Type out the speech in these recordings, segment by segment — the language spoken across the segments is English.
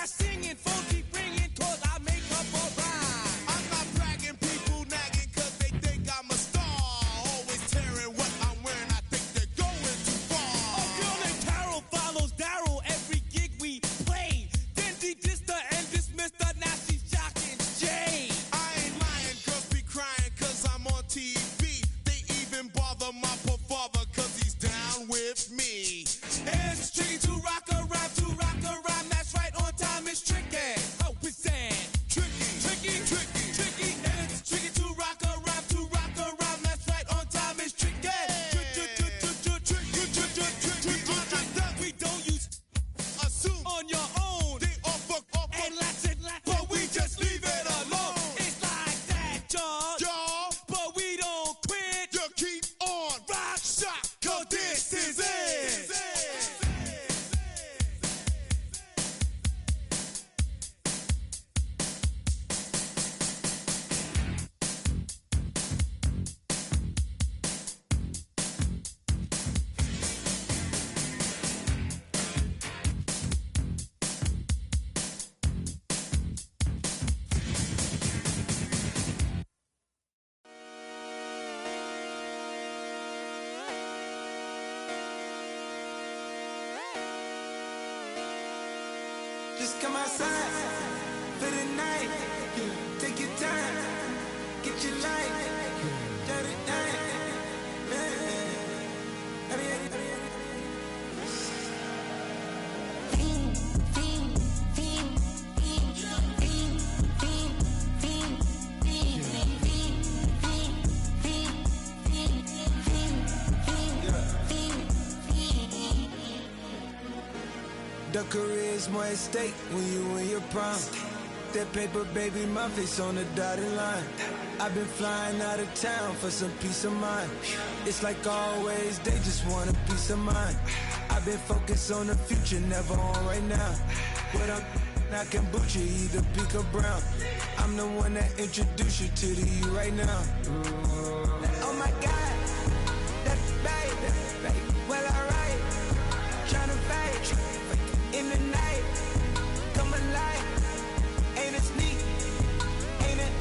not singing, phones keep ringing, cause I make up a rhyme. I'm not bragging, people nagging, cause they think I'm a star. Always tearing what I'm wearing, I think they're going too far. A girl named Carol follows Daryl every gig we play. Then she dissed her and dismissed her, now she's shocking Jay. I ain't lying, girls be crying, cause I'm on TV. They even bother my poor father, cause he's down with me. It's tricky to rock a rhyme, that's right, on time is tricky. How is that? Tricky. It's tricky to rock a rhyme, that's right, on time is tricky. We don't use Assume on your own, they offer, and lots, but we just leave it alone. It's like that, y'all, Y'all, but we don't quit. you keep on Rock, shot, cause this is it. Just come outside for the night. Take your time, get your life. Shut it down. The career's more at stake when you in your prime. That paper, baby, my face on the dotted line. I've been flying out of town for some peace of mind. It's like always, they just want a peace of mind. I've been focused on the future, never on right now. But I can boot you either pink or brown. I'm the one that introduced you to the you right now. Oh my God, that's baby. Well, alright, tryna fight in the night, come alive. Ain't it sneak? Ain't it?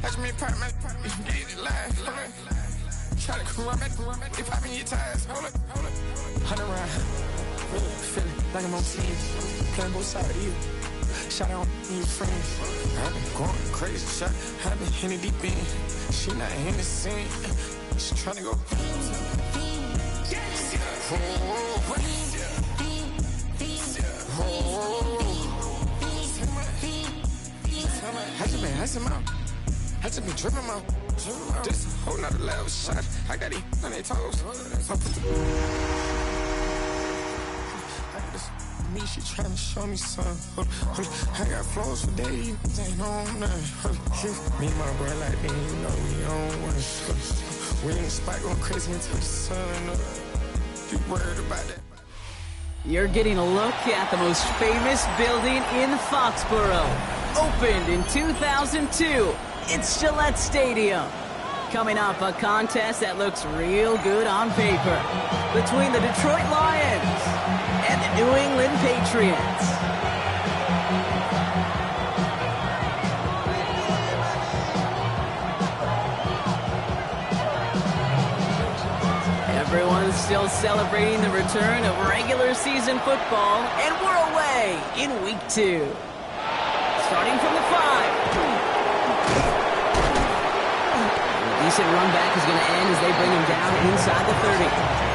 Watch me pop my get it live. Try to come run back, they popping your tires. Hold up. 100 round, feeling like I'm on team. Playing both sides of you. Shout out on your friends. I've been going crazy, shot. I've been in the deep end. She not in the scene. She tryna go. I just been tripping out. This a whole nother level shot. I got it on their toes. Me, she tryna show me something. I got flows for days, ain't on nothing. Me and my bro like me, you know we on one. We in the spot going crazy until the sun up. You worried about that? You're getting a look at the most famous building in Foxborough. Opened in 2002, it's Gillette Stadium. Coming up, a contest that looks real good on paper between the Detroit Lions and the New England Patriots. Everyone's still celebrating the return of regular season football, and we're away in week 2. Starting from the 5. A decent run back is going to end as they bring him down inside the 30.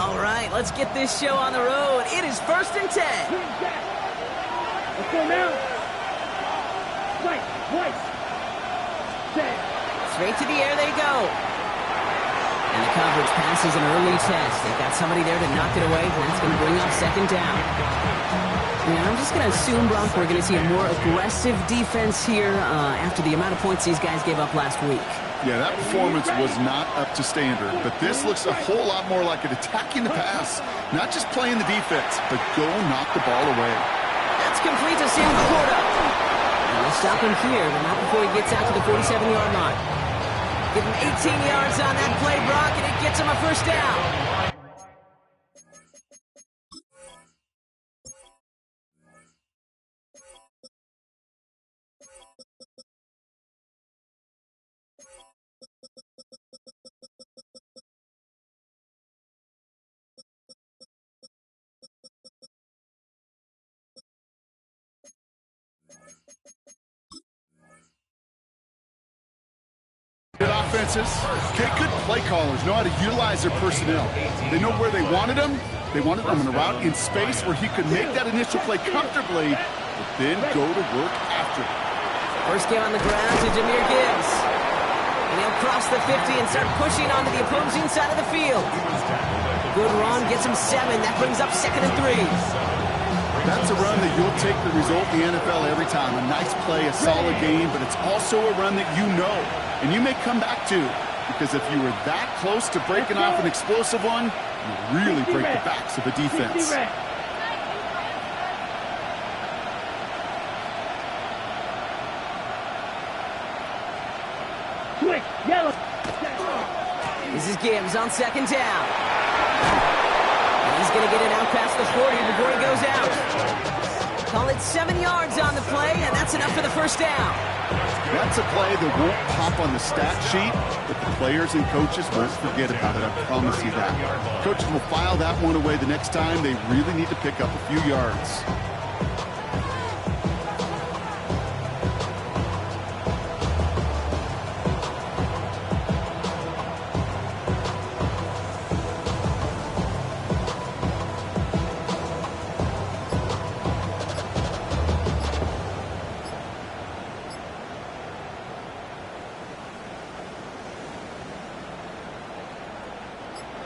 All right, let's get this show on the road. It is 1st and 10. Let's go now. Right, twice. Set. Straight to the air they go. And the coverage passes an early test. They've got somebody there to knock it away. That's going to bring up 2nd down. And I'm just going to assume, Brock, we're going to see a more aggressive defense here after the amount of points these guys gave up last week. Yeah, that performance was not up to standard, but this looks a whole lot more like it attacking the pass. Not just playing the defense, but go knock the ball away. That's complete to Sam Laporta. And they'll stop him here, but not before he gets out to the 47-yard line. Give him 18 yards on that play, Brock, and it gets him a 1st down. Good offenses, okay, good play callers know how to utilize their personnel. They know where they wanted them. They wanted them in a route in space where he could make that initial play comfortably, but then go to work after it. First game on the ground to Jahmyr Gibbs. And he'll cross the 50 and start pushing onto the opposing side of the field. Good run, gets him 7. That brings up 2nd and 3. That's a run that you'll take the result in the NFL every time. A nice play, a solid game, but it's also a run that you know and you may come back to, because if you were that close to breaking off an explosive one, you really break the backs of the defense. Quick, yellow. This is Gibbs on 2nd down. And he's going to get it out past the 40 before he goes out. Call it 7 yards on the play, and that's enough for the 1st down. That's a play that won't pop on the stat sheet, but the players and coaches won't forget about it, I promise you that. Coaches will file that one away the next time. They really need to pick up a few yards.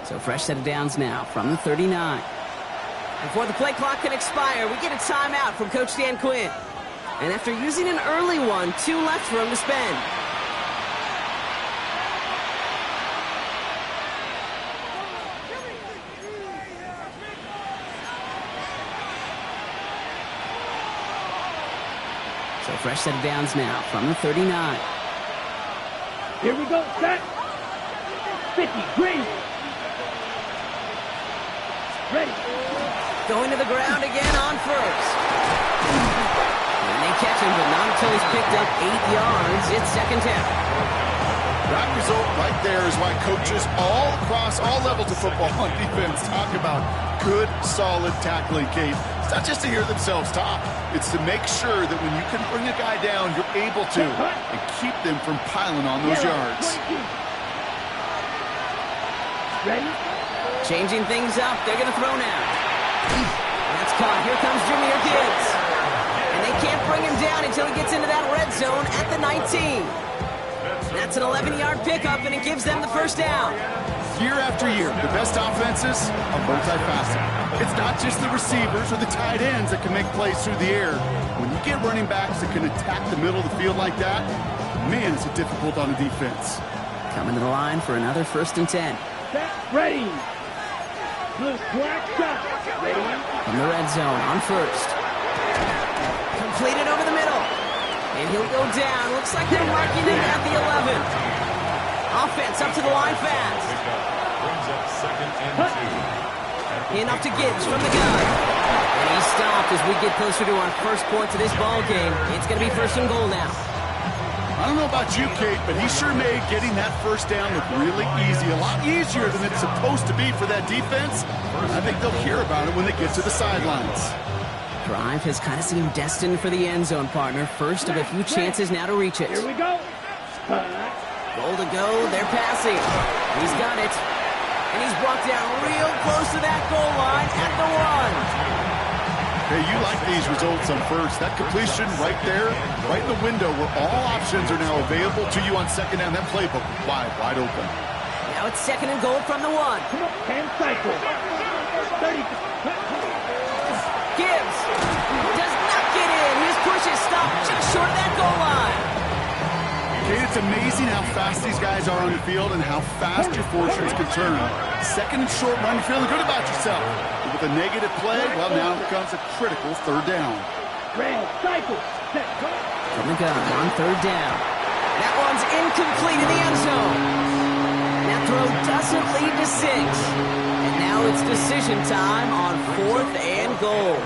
So fresh set of downs now from the 39. Before the play clock can expire, we get a timeout from Coach Dan Quinn. And after using an early one, 2 left for him to spend. So fresh set of downs now from the 39. Here we go, set. 50, green. Ready. Going to the ground again on 1st. And they catch him, but not until he's picked up 8 yards. It's 2nd down. That result right there is why coaches all across all levels of football on defense talk about good, solid tackling, Kate. It's not just to hear themselves talk. It's to make sure that when you can bring a guy down, you're able to, and keep them from piling on those yards. Ready. Changing things up. They're going to throw now. That's caught. Here comes Jahmyr Gibbs. And they can't bring him down until he gets into that red zone at the 19. That's an 11-yard pickup, and it gives them the 1st down. Year after year, the best offenses are multifaceted. It's not just the receivers or the tight ends that can make plays through the air. When you get running backs that can attack the middle of the field like that, man, is it difficult on the defense. Coming to the line for another 1st and 10. Set, ready. Blue flag shot. Ready. From the red zone on 1st. Completed over the middle. And he'll go down. Looks like they're marking him at the 11. Offense up to the line fast. Brings up 2nd and 2. In up to Gibbs from the gun. And he's stopped as we get closer to our first point to this ball game. It's going to be 1st and goal now. I don't know about you, Kate, but he sure made getting that 1st down look really easy. A lot easier than it's supposed to be for that defense. I think they'll hear about it when they get to the sidelines. Drive has kind of seemed destined for the end zone, partner. First of a few chances now to reach it. Here we go. Goal to go. They're passing. He's got it. And he's brought down real close to that goal line at the 1. Hey, you like these results on first. That completion right there, right in the window where all options are now available to you on second down. That playbook wide open. Now it's second and goal from the 1. 10 cycles. 30. Gibbs does not get in. His push is stopped just short of that goal line. Okay, it's amazing how fast these guys are on the field and how fast your fortunes can turn. Second and short run, feeling good about yourself. But with a negative play, well, now comes a critical third down. Red cycle. Set. From the gun on third down. That one's incomplete in the end zone. That throw doesn't lead to 6. And now it's decision time on 4th and goal.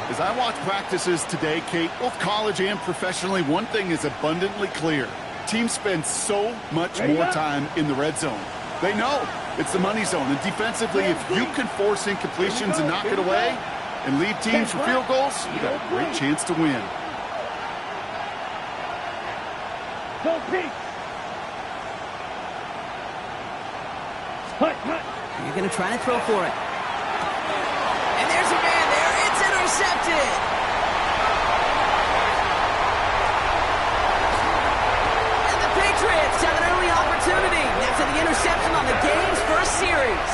As I watch practices today, Kate, both college and professionally, one thing is abundantly clear. Teams spend so much more time in the red zone. They know it's the money zone. And defensively, if you can force incompletions and knock it away and lead teams for field goals, you got a great chance to win. Go Pete. You're going to try to throw for it. And there's a man there. It's intercepted. And the Patriots have an early opportunity after the interception on the game's first series.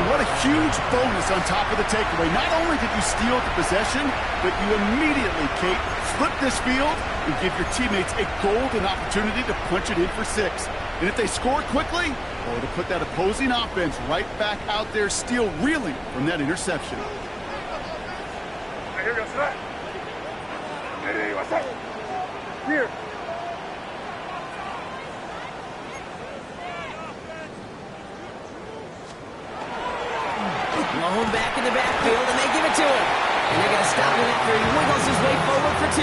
What a huge bonus on top of the takeaway. Not only did you steal the possession, but you immediately, Kate, flip this field and give your teammates a golden opportunity to punch it in for 6. And if they score quickly, or to put that opposing offense right back out there, still reeling from that interception. Here. Blown back in the backfield, and they give it to him. And they're going to stop him after he wiggles his way forward for 2.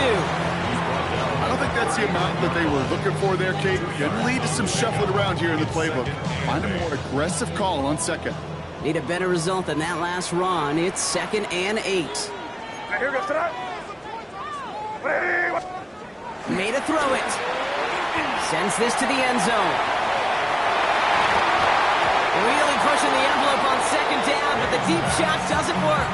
I don't think that's the amount that they were looking for there, Kate. Can lead to some shuffling around here in the playbook. Find a more aggressive call on second. Need a better result than that last run. It's 2nd and 8. Made a throw it. Sends this to the end zone. Really pushing the envelope on second down, but the deep shot doesn't work.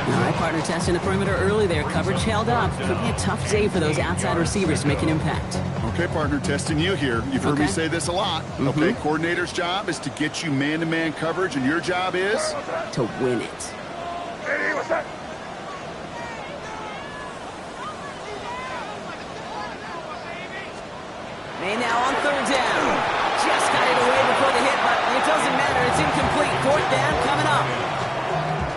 All right, partner, testing the perimeter early there. Coverage held up. Could be a tough day for those outside receivers to make an impact. Okay, partner, testing you here. You've heard me say this a lot. Okay, coordinator's job is to get you man-to-man coverage, and your job is? To win it. Hey, what's that? May now on third down. Just got it away before the hit, but it doesn't matter. It's incomplete. 4th down coming up.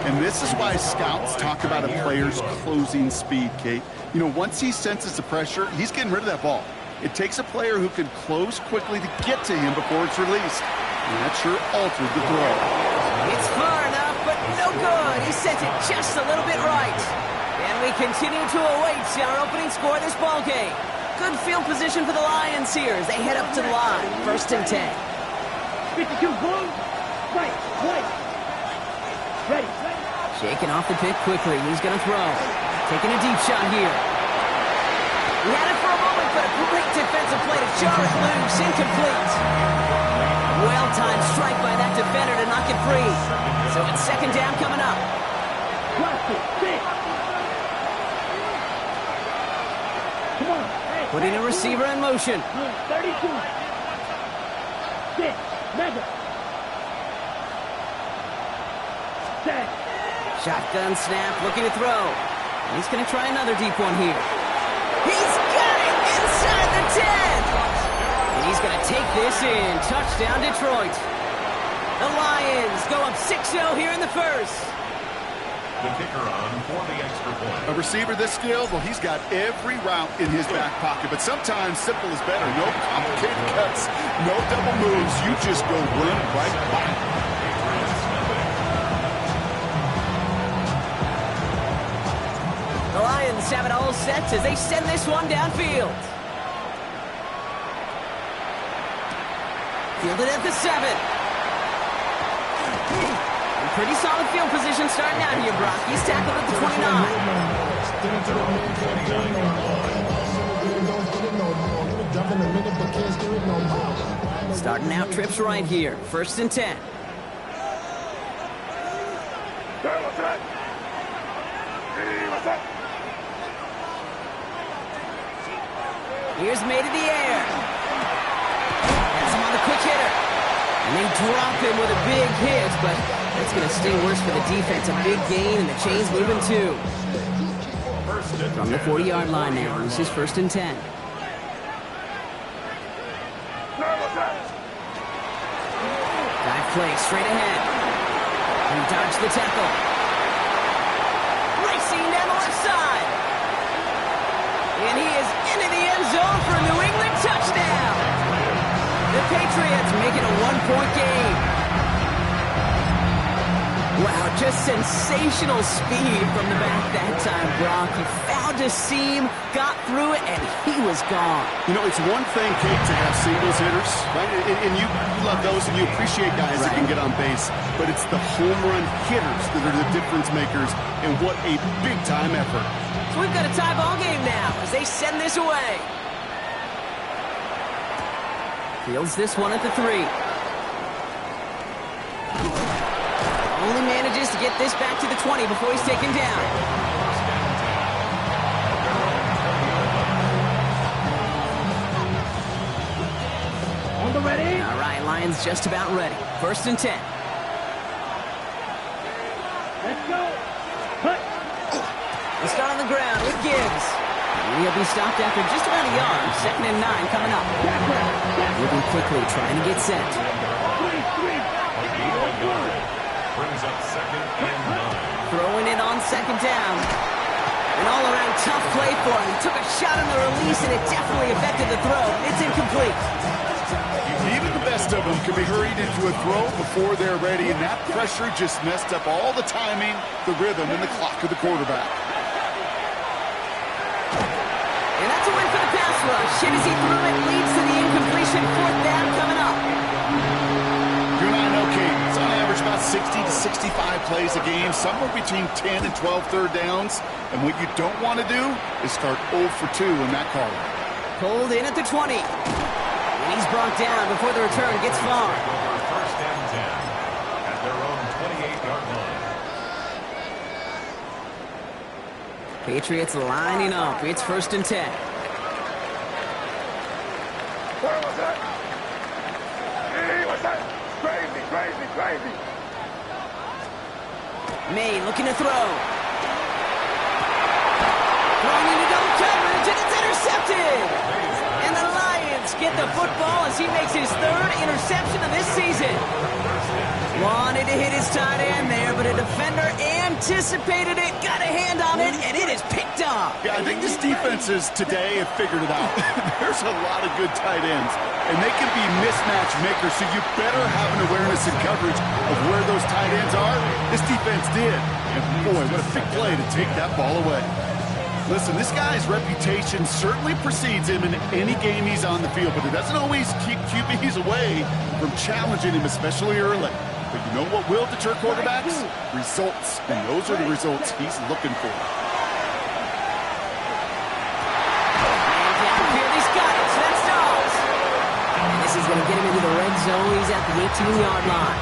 And this is why scouts talk about a player's closing speed, Kate. You know, once he senses the pressure, he's getting rid of that ball. It takes a player who can close quickly to get to him before it's released. And that sure altered the throw. It's far enough, but no good. He sent it just a little bit right. And we continue to await our opening score of this ball game. Good field position for the Lions here as they head up to the line. 1st and 10. 52 blue. Right. Ready. Shaking off the pick quickly. He's going to throw. Taking a deep shot here. He had it for a moment, but a great defensive play to jar it loose. Incomplete. Well-timed strike by that defender to knock it free. So it's 2nd down coming up. Come on. Putting a receiver in motion. 32. 6. Mega. Set. Shotgun snap, looking to throw. He's going to try another deep one here. He's got it inside the 10. And he's going to take this in. Touchdown, Detroit. The Lions go up 6-0 here in the first. The kicker on for the extra point. A receiver this skilled, well, he's got every route in his back pocket. But sometimes simple is better. No complicated cuts, no double moves. You just go run right by him. The Lions have it all set as they send this one downfield. Fielded at the 7. Pretty solid field position starting out here, Brock. He's tackled at the 29. Jumping a minute, but can't do it no more. Starting out trips right here. 1st and 10. Here's made in the air. Has him on the quick hitter. And they drop him with a big hit, but it's going to sting worse for the defense. A big gain, and the chain's moving too. From the 40-yard line now. This is 1st and 10. Dive play straight ahead. He dodged the tackle. Racing down the left side. And he is into the end zone for a New England touchdown. The Patriots make it a 1-point game. Wow, just sensational speed from the back that time, Brock. He found a seam, got through it, and he was gone. You know, it's one thing, Kate, to have singles hitters, right? And you love those, and you appreciate guys that can get on base. But it's the home run hitters that are the difference makers, and what a big-time effort. So we've got a tie ball game now as they send this away. Fields this one at the 3. Only manages to get this back to the 20 before he's taken down. On the ready? All right, Lions just about ready. 1st and 10. Let's go. Cut. They start on the ground with Gibbs. He'll be stopped after just about a yard. 2nd and 9 coming up. Moving quickly, trying to get set. Brings up 2nd and 9. Throwing it on 2nd down. An all-around tough play for him. He took a shot on the release, and it definitely affected the throw. It's incomplete. Even the best of them can be hurried into a throw before they're ready, and that pressure just messed up all the timing, the rhythm, and the clock of the quarterback. And that's a win for the pass rush. Hit as he threw it, leads to the incompletion. 4th down coming up. You and I know, Kate, it's on average about 60 to 65 plays a game, somewhere between 10 and 12 third downs. And what you don't want to do is start 0 for 2 in that call. Pulled in at the 20. And he's brought down before the return gets far. 1st and 10 at their own 28-yard line. Patriots lining up. It's 1st and 10. Where was that? Hey, what's that? Crazy, crazy, crazy. May looking to throw. Throwing into double coverage, and it's intercepted. And the Lions get the football as he makes his 3rd interception of this season. Wanted to hit his tight end there, but a defender anticipated it, got a hand on it, and it is picked up. Yeah, I think this defenses today have figured it out. There's a lot of good tight ends, and they can be mismatch makers, so you better have an awareness and coverage of where those tight ends are. This defense did. And boy, what a big play to take that ball away. Listen, this guy's reputation certainly precedes him in any game he's on the field, but it doesn't always keep QBs away from challenging him, especially early. But you know what will deter quarterbacks? Results. And those are the results he's looking for. And downfield, he's got it. So that's Dobbs. And this is going to get him into the red zone. He's at the 18-yard line.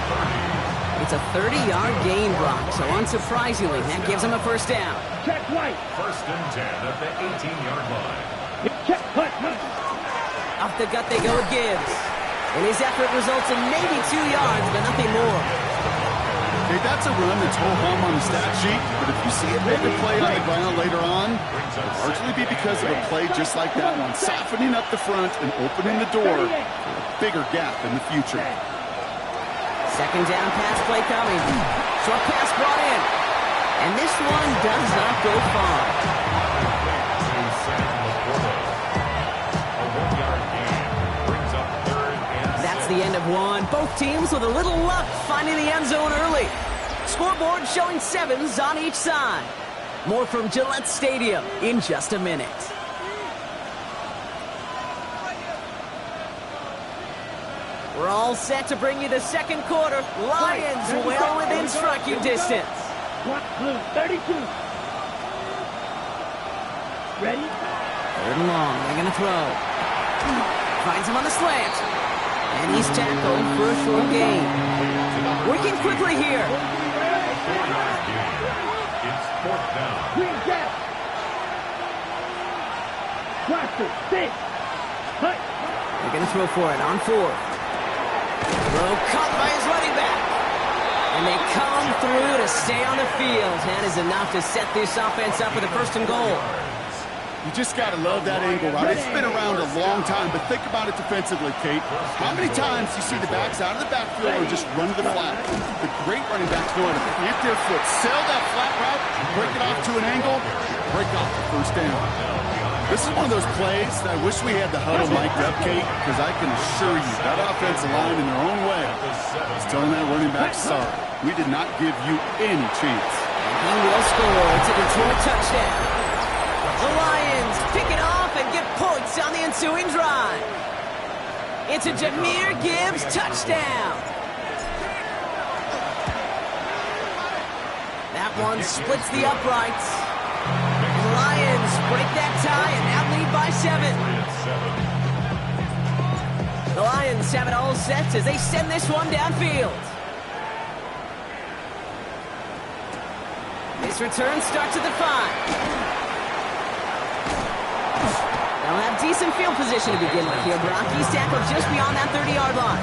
It's a 30-yard gain, Brock. So unsurprisingly, that gives him a 1st down. Check right. 1st and 10 at the 18-yard line. Check cut. Off the gut they go with Gibbs. And his effort results in maybe 2 yards, but nothing more. Okay, that's a run that's ho-hum on the stat sheet, but if you see a bigger play on the ground later on, it'll largely be because of a play just like that one, softening up the front and opening the door for a bigger gap in the future. 2nd down pass play coming. Short pass brought in. And this one does not go far. That's the end of one. Both teams with a little luck finding the end zone early. Scoreboard showing 7s on each side. More from Gillette Stadium in just a minute. We're all set to bring you the 2nd quarter. Lions well within striking distance. Block blue, 32. Ready? 3rd and long. They're going to throw. Finds him on the slant. And he's tackled for a short gain. Working quickly here. It's fourth down. Green gap. Blaster, stick. Cut. They're going to throw for it on fourth. Throw caught by his running back. And they come through to stay on the field. That is enough to set this offense up with a first and goal. You just got to love that angle, right? It's been around a long time, but think about it defensively, Kate. How many times do you see the backs out of the backfield or just run to the flat? The great running backs know how to plant their foot, sail that flat route, break it off to an angle, break off the first down. This is one of those plays that I wish we had the huddle mic'd up, Kate, because I can assure you that offensive line in their own way is telling that running back, sorry, we did not give you any chance. And he will score. It's a Detroit touchdown. The Lions pick it off and get points on the ensuing drive. It's a Jahmyr Gibbs touchdown. That one splits the uprights. The Lions break that tie and now lead by 7. The Lions have it all set as they send this one downfield. This return starts at the 5. They'll have decent field position to begin with here, Brock. He's tackled just beyond that 30-yard line.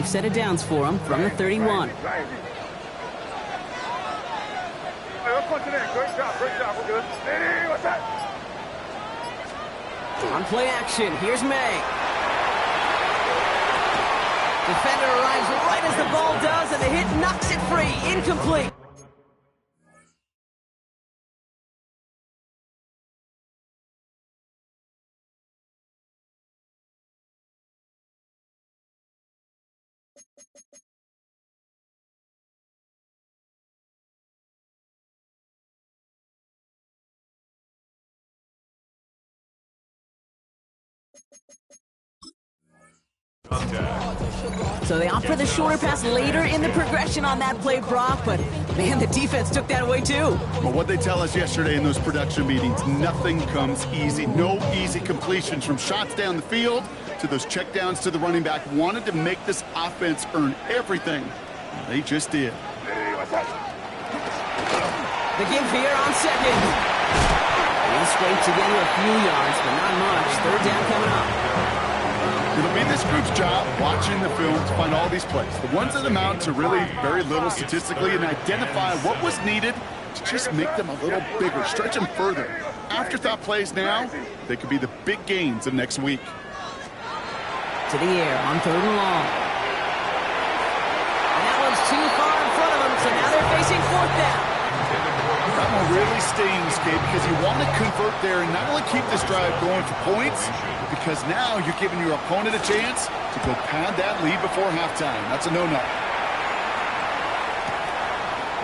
Set of downs for him from the 31. Hey, let's punch it in. Great job, we're good. Hey, what's that? On play action, here's May. Defender arrives right as the ball does, and the hit knocks it free. Incomplete. So they opt for the shorter pass later in the progression on that play, Brock, but man, the defense took that away too. Well, what they tell us yesterday in those production meetings, nothing comes easy. No easy completions from shots down the field to those checkdowns to the running back. Wanted to make this offense earn everything. They just did. The give here on second. They scraped together a few yards, but not much. Third down coming up. It'll be this group's job watching the film to find all these plays. The ones that amount to really very little statistically and identify what was needed to just make them a little bigger, stretch them further. Afterthought plays now, they could be the big gains of next week. To the air on third and long. And that one's too far in front of them, so now they're facing fourth down. That one really stings, Gabe, because you want to convert there and not only keep this drive going for points, but because now you're giving your opponent a chance to go pad that lead before halftime. That's a no-no.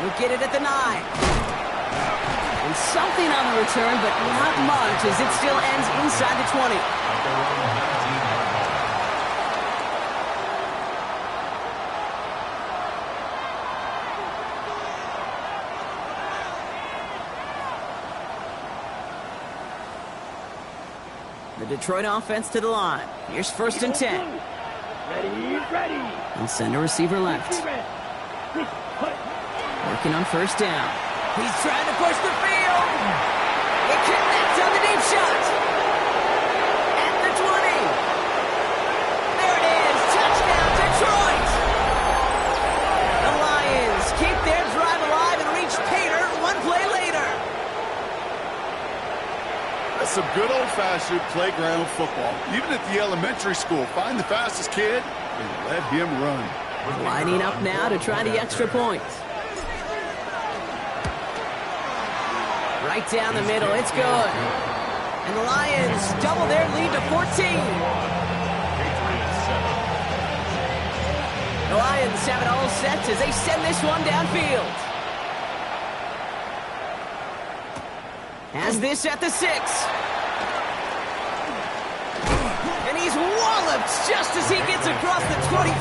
We'll get it at the 9. And something on the return, but not much, as it still ends inside the 20. The Detroit offense to the line. Here's first and 10. Ready. And send a receiver left. Working on first down. He's trying to push the field. It connects on the deep shot. At the 20. There it is. Touchdown, Detroit. The Lions keep their drive alive and reach Pater one play later. That's some good old-fashioned playground football. Even at the elementary school, find the fastest kid and let him run. Lining up now to try the extra point. Right down the middle, it's good. And the Lions double their lead to 14. The Lions have it all set as they send this one downfield. Has this at the 6. And he's walloped just as he gets across the 25.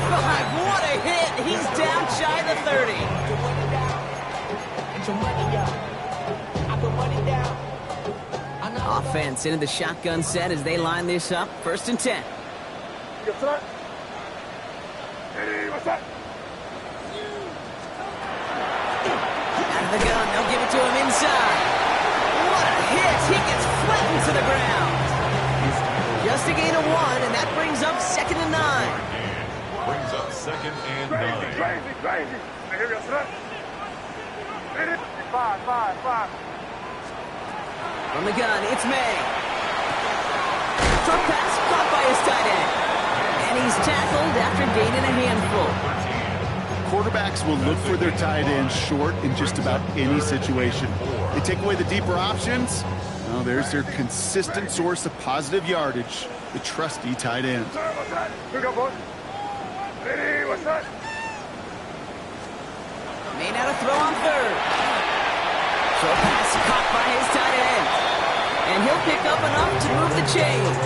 What a hit. He's down shy of the 30. Offense into the shotgun set as they line this up. 1st and 10. Out of the gun, they'll give it to him inside. What a hit! He gets flattened to the ground. Just a gain of 1, and that brings up 2nd and 9. Brings up 2nd and 9. Crazy. Five. From the gun, it's May. Short pass caught by his tight end. And he's tackled after gaining a handful. Quarterbacks will look for their tight end short in just about any situation. They take away the deeper options. Well, there's their consistent source of positive yardage, the trusty tight end. May not a throw on 3rd. Short pass caught by his tight end. And he'll pick up enough to move the chains.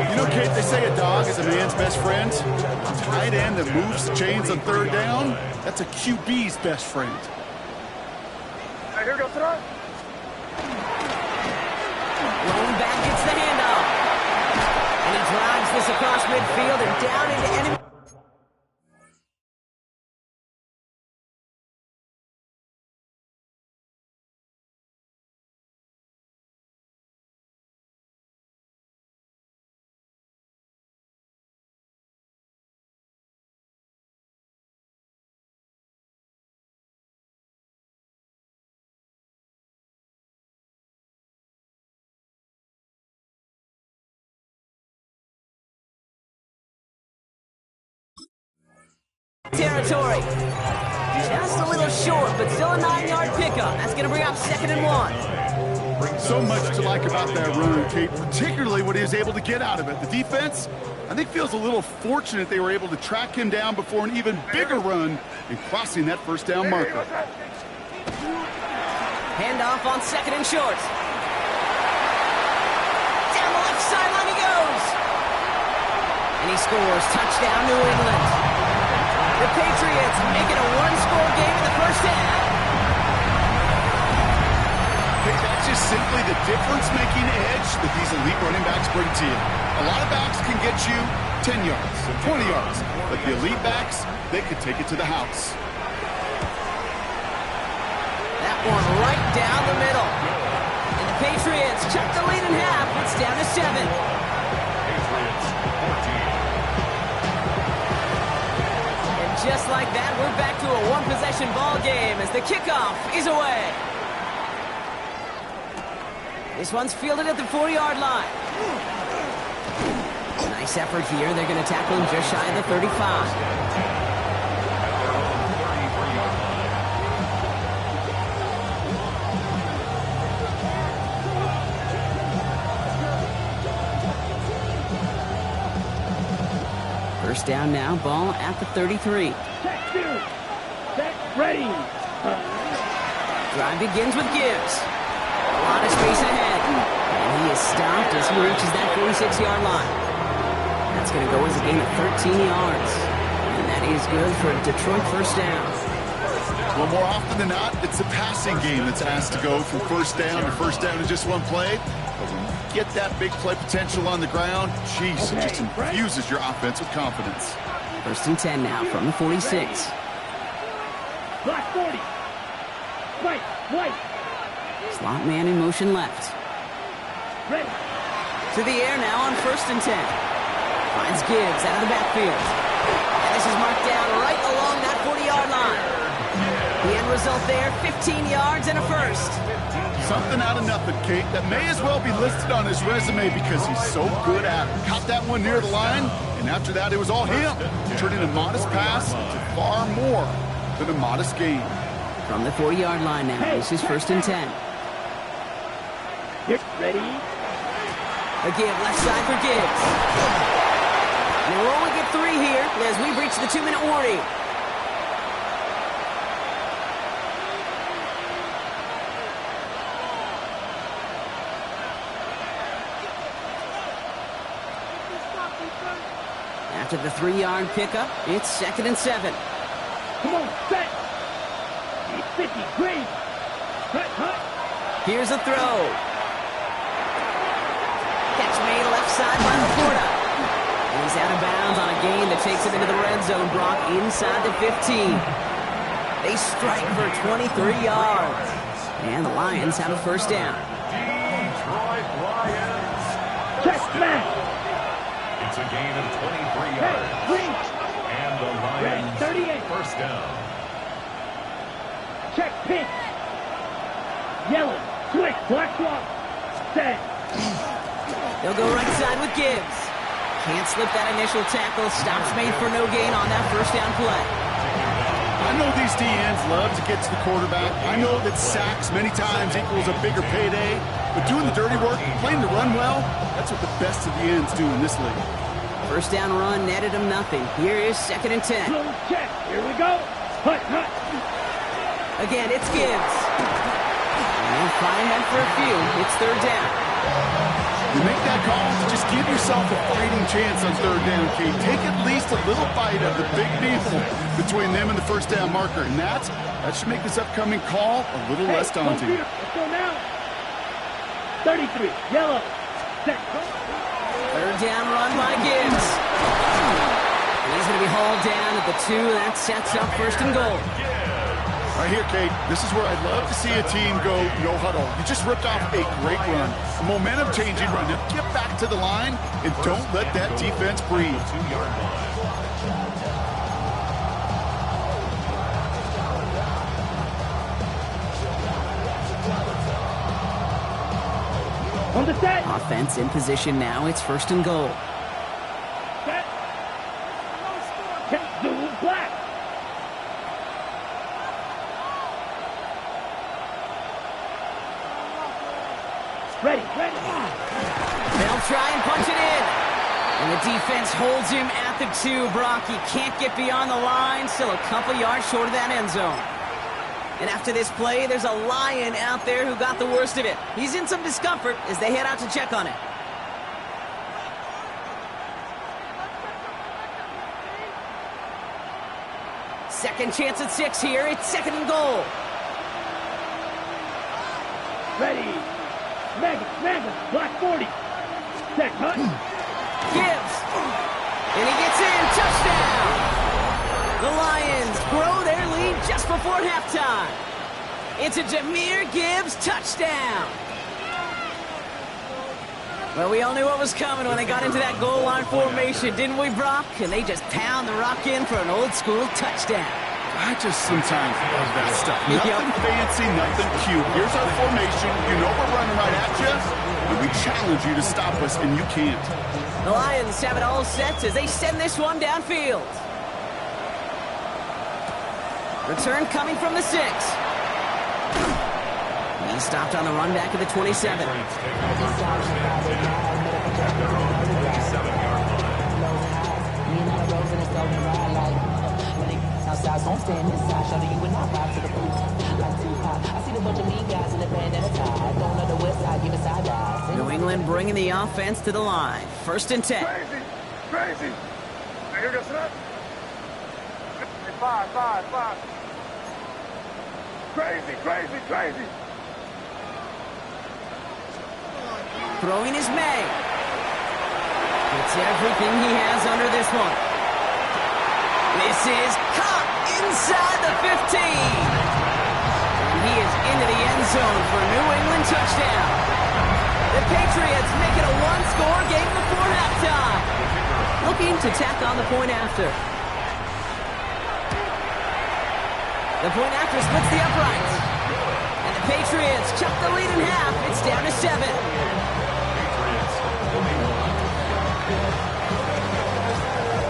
You know, Kate, they say a dog is a man's best friend. A tight end that moves the chains on 3rd down, that's a QB's best friend. Here we go, throw. Rolling back gets the handoff. And he drives this across midfield and down into enemy. Territory. Just a little short, but still a 9-yard pickup. That's going to bring up 2nd and 1. So much to like about that run, Kate, particularly what he was able to get out of it. The defense, I think, feels a little fortunate they were able to track him down before an even bigger run and crossing that 1st down marker. Handoff on 2nd and short. Down the left sideline he goes. And he scores. Touchdown, New England. The Patriots make it a 1-score game in the 1st half. Hey, that's just simply the difference-making edge that these elite running backs bring to you. A lot of backs can get you 10 yards, 20 yards, but the elite backs, they could take it to the house. That one right down the middle. And the Patriots check the lead in half. It's down to 7. Patriots 14. Just like that, we're back to a 1-possession ball game as the kickoff is away. This one's fielded at the 4-yard line. Nice effort here. They're going to tackle him just shy of the 35. First down now, ball at the 33. Set, ready. Drive begins with Gibbs. A lot of space ahead. And he is stopped as he reaches that 46-yard line. That's going to go as a gain of 13 yards. And that is good for a Detroit 1st down. Well, more often than not, it's a passing game that's asked to go from 1st down to 1st down in just one play. But when you get that big play potential on the ground, geez, it just infuses your offense with confidence. 1st and 10 now from the 46. Black 40. White. Slot man in motion left. Ready. To the air now on 1st and 10. Finds Gibbs out of the backfield. And this is marked down right along that 40-yard line. The end result there, 15 yards and a first. Something out of nothing, Kate, that may as well be listed on his resume because he's so good at it. Caught that one near the line, and after that, it was all him. Turning a modest pass into far more than a modest gain. From the 40-yard line now, this is 1st and 10. Get ready. A give left side for Gibbs. And we'll only get 3 here as we reach the 2-minute warning. After the 3-yard pickup, it's 2nd and 7. Come on, set. 50, green. Hut. Here's a throw. Catch made left side by Laporta. He's out of bounds on a gain that takes him into the red zone. Brock inside the 15. They strike for 23 yards. And the Lions have a first down. Detroit Lions. Check back. It's a gain of 23 yards. Green. And the Lions 38. first down. Check pink. Yellow. Switch. Black swap. Set. They'll go right side with Gibbs. Can't slip that initial tackle. Stops made for no gain on that first down play. I know these DNs love to get to the quarterback. I know that sacks many times equals a bigger payday. But doing the dirty work, playing to run well, that's what the best of the ends do in this league. First down run netted him nothing. Here is 2nd and 10. Check. Here we go. Hut. Again, it's Gibbs. And find them for a few. It's 3rd down. You make that call, just give yourself a fighting chance on 3rd down, Kate. Take at least a little bite of the big deal between them and the first down marker. And that should make this upcoming call a little less daunting. Let's go now. 33. Yellow. Set. 3rd down run by Gibbs. And he's going to be hauled down at the 2. That sets up 1st and goal. Right here, Kate, this is where I'd love to see a team go no huddle. You just ripped off a great run, a momentum-changing run. Now get back to the line and don't let that defense breathe. 2-yard line. On the set. Offense in position now. It's 1st and goal. Set. Check. Blue, black. Ready. They'll try and punch it in. And the defense holds him at the 2. Brock, he can't get beyond the line. Still a couple yards short of that end zone. And after this play, there's a Lion out there who got the worst of it. He's in some discomfort as they head out to check on it. Second chance at 6 here. It's 2nd and goal. Ready. Mega. Black 40. Set. Hut. Gibbs. And he gets in. Touchdown. The Lions grow their lead just before halftime. It's a Jahmyr Gibbs touchdown. Well, we all knew what was coming when they got into that goal line formation, didn't we, Brock? And they just pound the rock in for an old-school touchdown. I just sometimes love that stuff. Nothing fancy, nothing cute. Here's our formation. You know we're running right at you, and we challenge you to stop us, and you can't. The Lions have it all set as they send this one downfield. Return coming from the 6. He stopped on the run back at the 27. New England bringing the offense to the line. 1st and 10. Crazy. Now here goes it. 5. Crazy. Throwing is May. It's everything he has under this one. This is caught inside the 15. And he is into the end zone for a New England touchdown. The Patriots make it a 1-score game before halftime. Looking to tack on the point after. The point after splits the uprights. And the Patriots chop the lead in half. It's down to 7.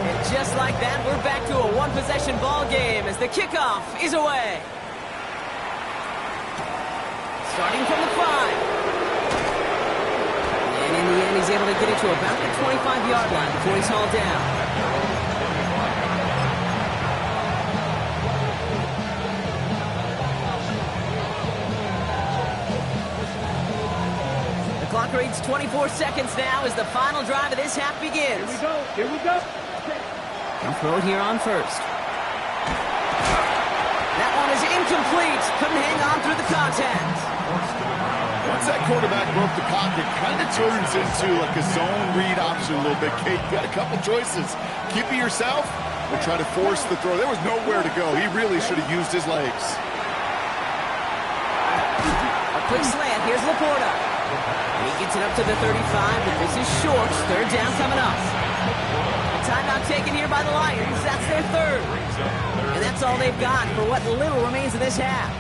And just like that, we're back to a 1-possession ball game as the kickoff is away. Starting from the 5. And in the end, he's able to get it to about the 25-yard line before he's hauled down. The clock reads 24 seconds now as the final drive of this half begins. Here we go. He'll throw it here on first. That one is incomplete. Couldn't hang on through the contact. Once that quarterback broke the pocket, kind of turns into like a zone read option a little bit. Kate, you got a couple choices. Keep it yourself or try to force the throw. There was nowhere to go. He really should have used his legs. A quick slant. Here's Laporta. And he gets it up to the 35, but this is short. Third down coming up. A timeout taken here by the Lions. That's their third. And that's all they've got for what little remains of this half.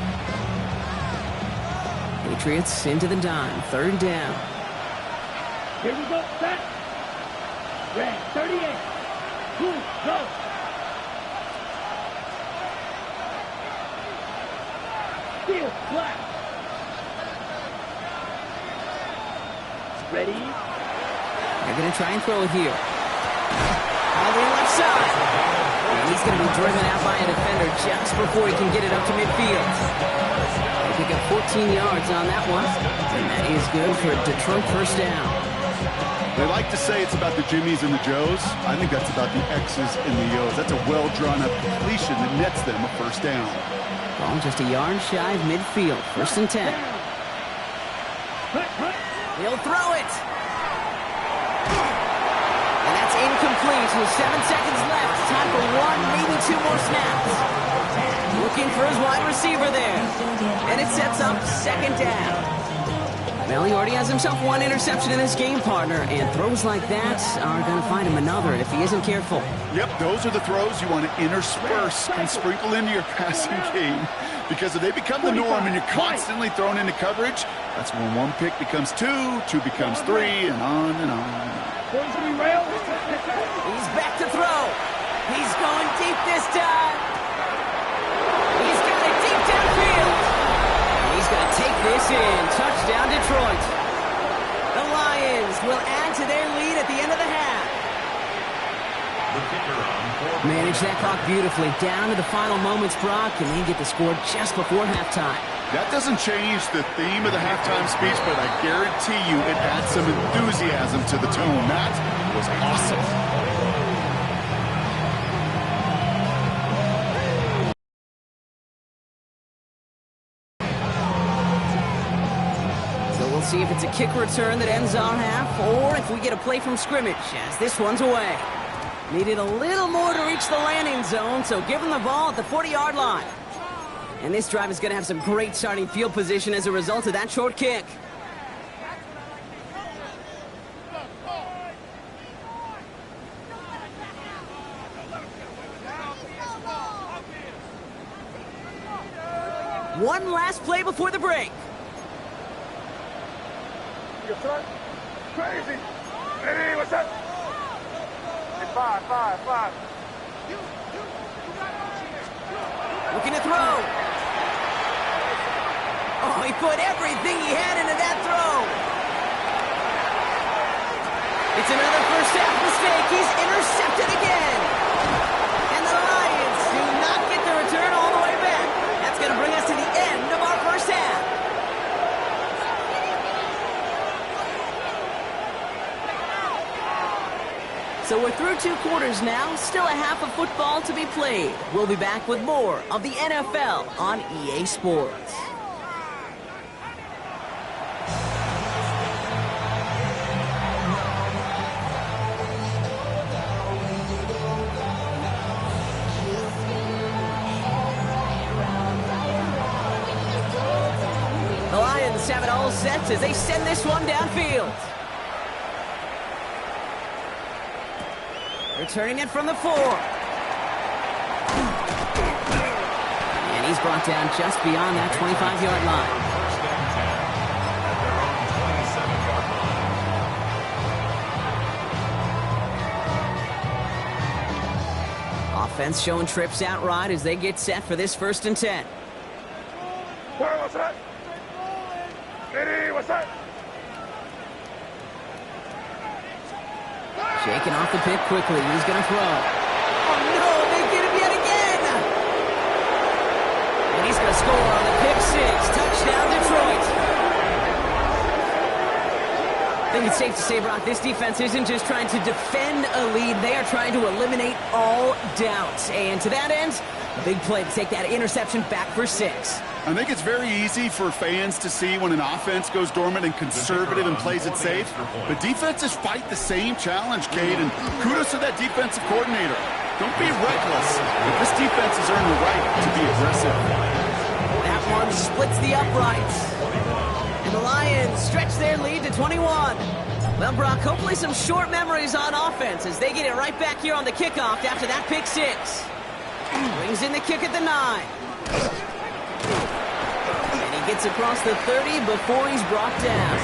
Patriots into the dime. Third down. Here we go. Set. Red 38. Blue, go. Field, black. Ready? They're going to try and throw it here. All the way left side. And he's going to be driven out by a defender just before he can get it up to midfield. They pick up 14 yards on that one. And that is good for a Detroit first down. They like to say it's about the Jimmies and the Joes. I think that's about the X's and the O's. That's a well-drawn-up completion that nets them a first down. Ball just a yard shy of midfield. First and 10. He'll throw it. And that's incomplete with 7 seconds left. Time for one, maybe two more snaps. Looking for his wide receiver there. And it sets up second down. Well, he already has himself one interception in this game, partner, and throws like that are going to find him another if he isn't careful. Yep, those are the throws you want to intersperse and sprinkle into your passing game, because if they become the norm and you're constantly thrown into coverage, that's when one pick becomes two becomes three, and on and on. He's back to throw. He's going deep this time. He's got it deep downfield. He's going to take this in. Touchdown, Detroit. The Lions will add to their lead at the end of the half. Manage that clock beautifully. Down to the final moments, Brock, and they get the score just before halftime. That doesn't change the theme of the halftime speech, but I guarantee you it adds some enthusiasm to the tone. That was awesome. See if it's a kick return that ends our half, or if we get a play from scrimmage, as this one's away. Needed a little more to reach the landing zone, so give them the ball at the 40-yard line. And this drive is going to have some great starting field position as a result of that short kick. One last play before the break. Crazy. Hey, what's up? It's five. Looking to throw. Oh, he put everything he had into that throw. It's another first half mistake. He's intercepted again. And the Lions do not get the return all the way back. That's going to bring us to the end of our first half. So we're through 2 quarters now, still a half of football to be played. We'll be back with more of the NFL on EA Sports. The Lions have it all set as they send this one downfield. Returning it from the 4. And he's brought down just beyond that 25-yard line. Offense showing trips out right as they get set for this 1st and 10. What's that? Eddie, what's that? Shaking off the pick quickly. He's going to throw. Oh, no, they get him yet again. And he's going to score on the pick six. Touchdown, Detroit. I think it's safe to say, Brock, this defense isn't just trying to defend a lead. They are trying to eliminate all doubts. And to that end, a big play to take that interception back for 6. I think it's very easy for fans to see when an offense goes dormant and conservative and plays it safe. But defenses fight the same challenge, Cade, and kudos to that defensive coordinator. Don't be reckless. But this defense has earned the right to be aggressive. That one splits the uprights. And the Lions stretch their lead to 21. Well, Brock, hopefully some short memories on offense as they get it right back here on the kickoff after that pick 6. Brings in the kick at the 9. And he gets across the 30 before he's brought down.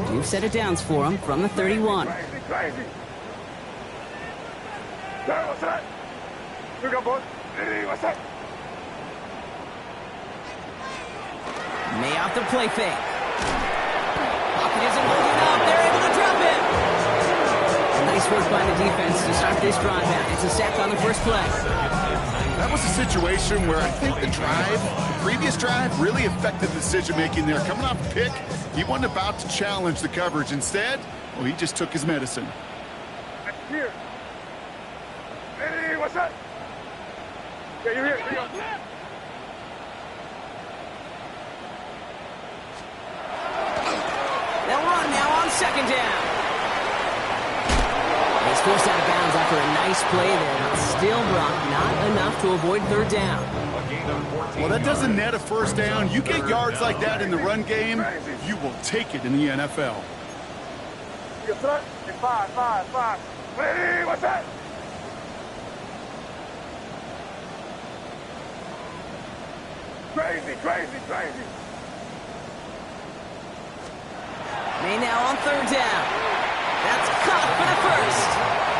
Two set of downs for him from the 31. Crazy. What's that? Look up, boys. What's that? May off the play fake. Pocket isn't holding up. They're able to drop it. Nice work by the defense to start this drive out. It's a sack on the first play. That was a situation where I think the previous drive, really affected the decision-making there. Coming off a pick, he wasn't about to challenge the coverage. Instead, well, he just took his medicine. Here. Hey, what's that? Yeah, you're here. Here you go. They'll run now on second down. He's forced out of bounds after a nice play there. But still, Brock, not enough to avoid third down. Well, that doesn't net a first down. You get yards like that in the run game, you will take it in the NFL. You got 5. Hey, what's that? Crazy. May now on third down. That's caught for the first.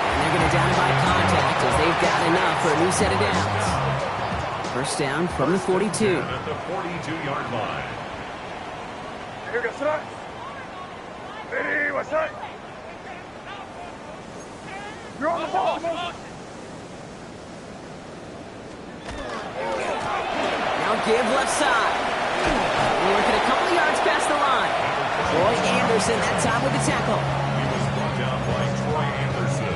And they're going to down by contact as they've got enough for a new set of downs. First down from the 42. At the 42-yard line. Here goes that. Hey, what's that? You're on the ball. Now give left side. Working a couple of yards past the line. Troy Anderson that time with the tackle. He was brought down by Troy Anderson.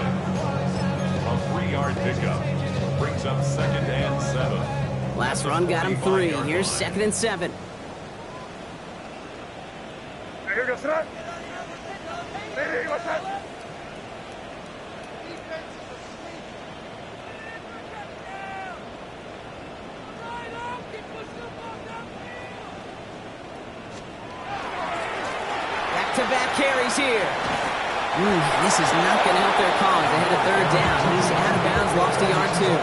A 3-yard pickup. Brings up 2nd and 7. Last run got him 3. Here's 2nd and 7. Here goes that. Hey, what's that? Back-to-back carries here. This is not going to help their cause. They had a third down. He's out of bounds, lost a yard too.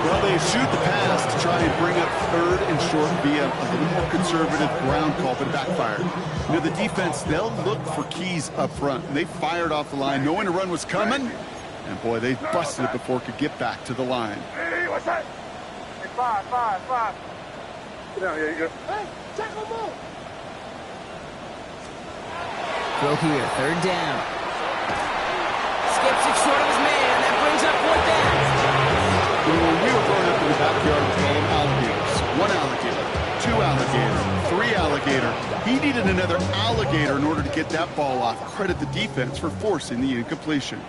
Well, they shoot the pass to try and bring up 3rd and short via a little more conservative ground call, but it backfired. You know, the defense, they'll look for keys up front. They fired off the line knowing a run was coming, and boy, they busted it before it could get back to the line. Hey, what's that? Hey, 5. Get down here, you go. Hey, tackle move. Throw here, third down. Skips it short of his man. That brings up 4th down. When we were growing up in the backyard, we called them alligators. 1 alligator, 2 alligator, 3 alligator. He needed another alligator in order to get that ball off. Credit the defense for forcing the incompletion.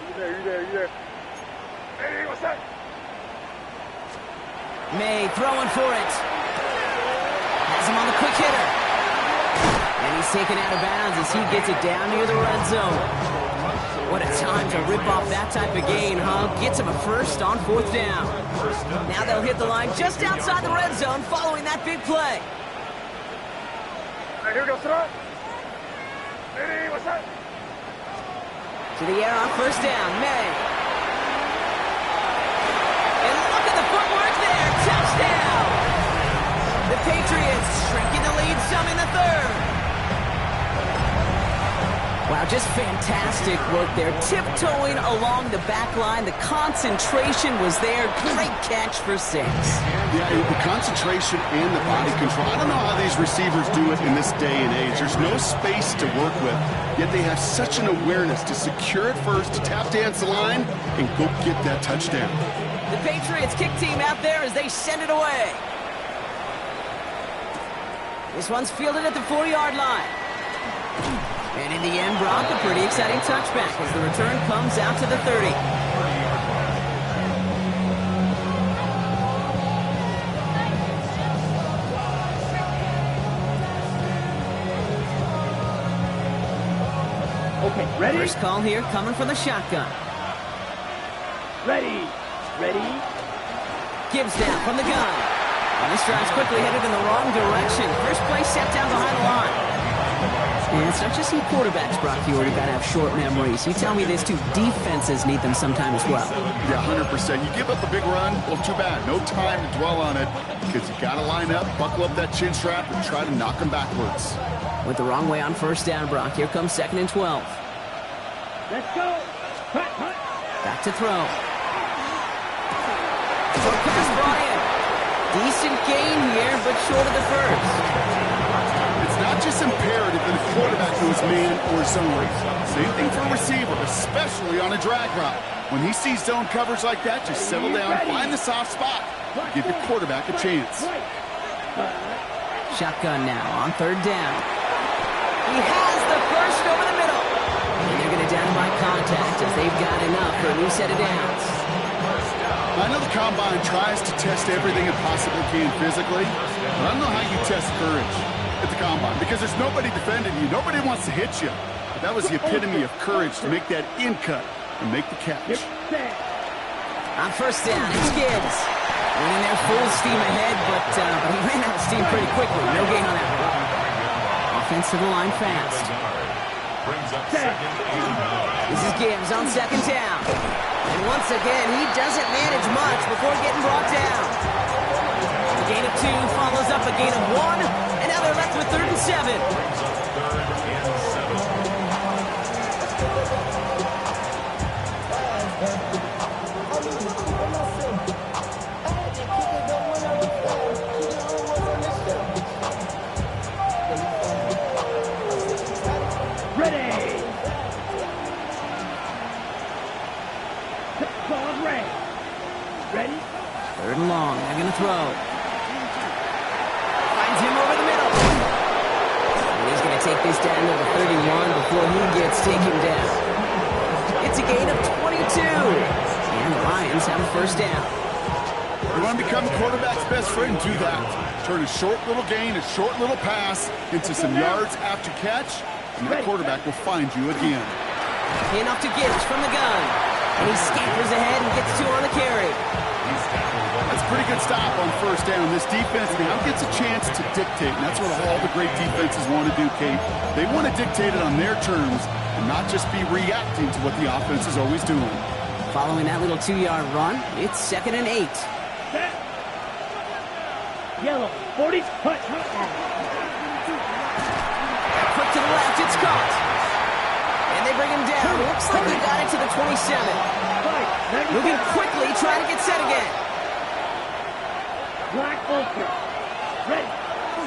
You there. Hey, what's that? May throwing for it. Has him on the quick hitter. And he's taken out of bounds as he gets it down near the red zone. What a time to rip off that type of gain, huh? Gets him a first on 4th down. Now they'll hit the line just outside the red zone following that big play. Hey, here goes that. Hey, what's that? To the air on first down, May. And look at the footwork there. Touchdown! The Patriots shrinking the lead some in the 3rd. Wow, just fantastic work there. Tiptoeing along the back line. The concentration was there. Great catch for 6. Yeah, the concentration and the body control. I don't know how these receivers do it in this day and age. There's no space to work with, yet they have such an awareness to secure it first, to tap dance the line, and go get that touchdown. The Patriots kick team out there as they send it away. This one's fielded at the 4-yard line. And in the end, Brock, a pretty exciting touchback as the return comes out to the 30. Okay, ready? First call here coming from the shotgun. Ready. Ready. Gibbs down from the gun. And this drive's quickly headed in the wrong direction. First play set down behind the line. And it's not just some quarterbacks, Brock. You already got to have short memories. You tell me this too. Defenses need them sometime as well. Yeah, 100%. You give up a big run, well, too bad. No time to dwell on it because you got to line up, buckle up that chin strap, and try to knock them backwards. Went the wrong way on first down, Brock. Here comes 2nd and 12. Let's go. Cut, cut. Back to throw. Short pass brought in. Decent gain here, but short of the first. It's not just imperative that a quarterback knows man or zone. Same thing for a receiver, especially on a drag route. When he sees zone coverage like that, just settle down, find the soft spot, give your quarterback a chance. Shotgun now on 3rd down. He has the first over the middle. And they're going to down by contact as they've got enough for a new set of downs. I know the Combine tries to test everything it possibly can physically, but I don't know how you test courage at the Combine because there's nobody defending you. Nobody wants to hit you. But that was the epitome of courage to make that in cut and make the catch. On first down, it's Gibbs. Went in there full steam ahead, but he ran out of steam pretty quickly. No gain on that one. Offense to the line fast. This is Gibbs on 2nd down. And once again, he doesn't manage much before getting brought down. A gain of 2 follows up a gain of 1, and now they're left with 3rd and 7. Ready? 3rd and long. They're going to throw. Finds him over the middle. And he's going to take this down to the 31 before he gets taken down. It's a gain of 22. And the Lions have a first down. You want to become a quarterback's best friend, do that. Turn a short little gain, a short little pass into some yards after catch, and that quarterback will find you again. Enough to Gibbs from the gun. And he scampers ahead and gets 2 on the carry. That's a pretty good stop on first down. This defense now gets a chance to dictate, and that's what all the great defenses want to do, Kate. They want to dictate it on their terms and not just be reacting to what the offense is always doing. Following that little 2-yard run, it's 2nd and 8. Yellow, 40's cut. Quick to the left, it's caught. And they bring him down. Looks like he got into the 27. Moving quickly, trying to get set again. Black Ultra. Ready.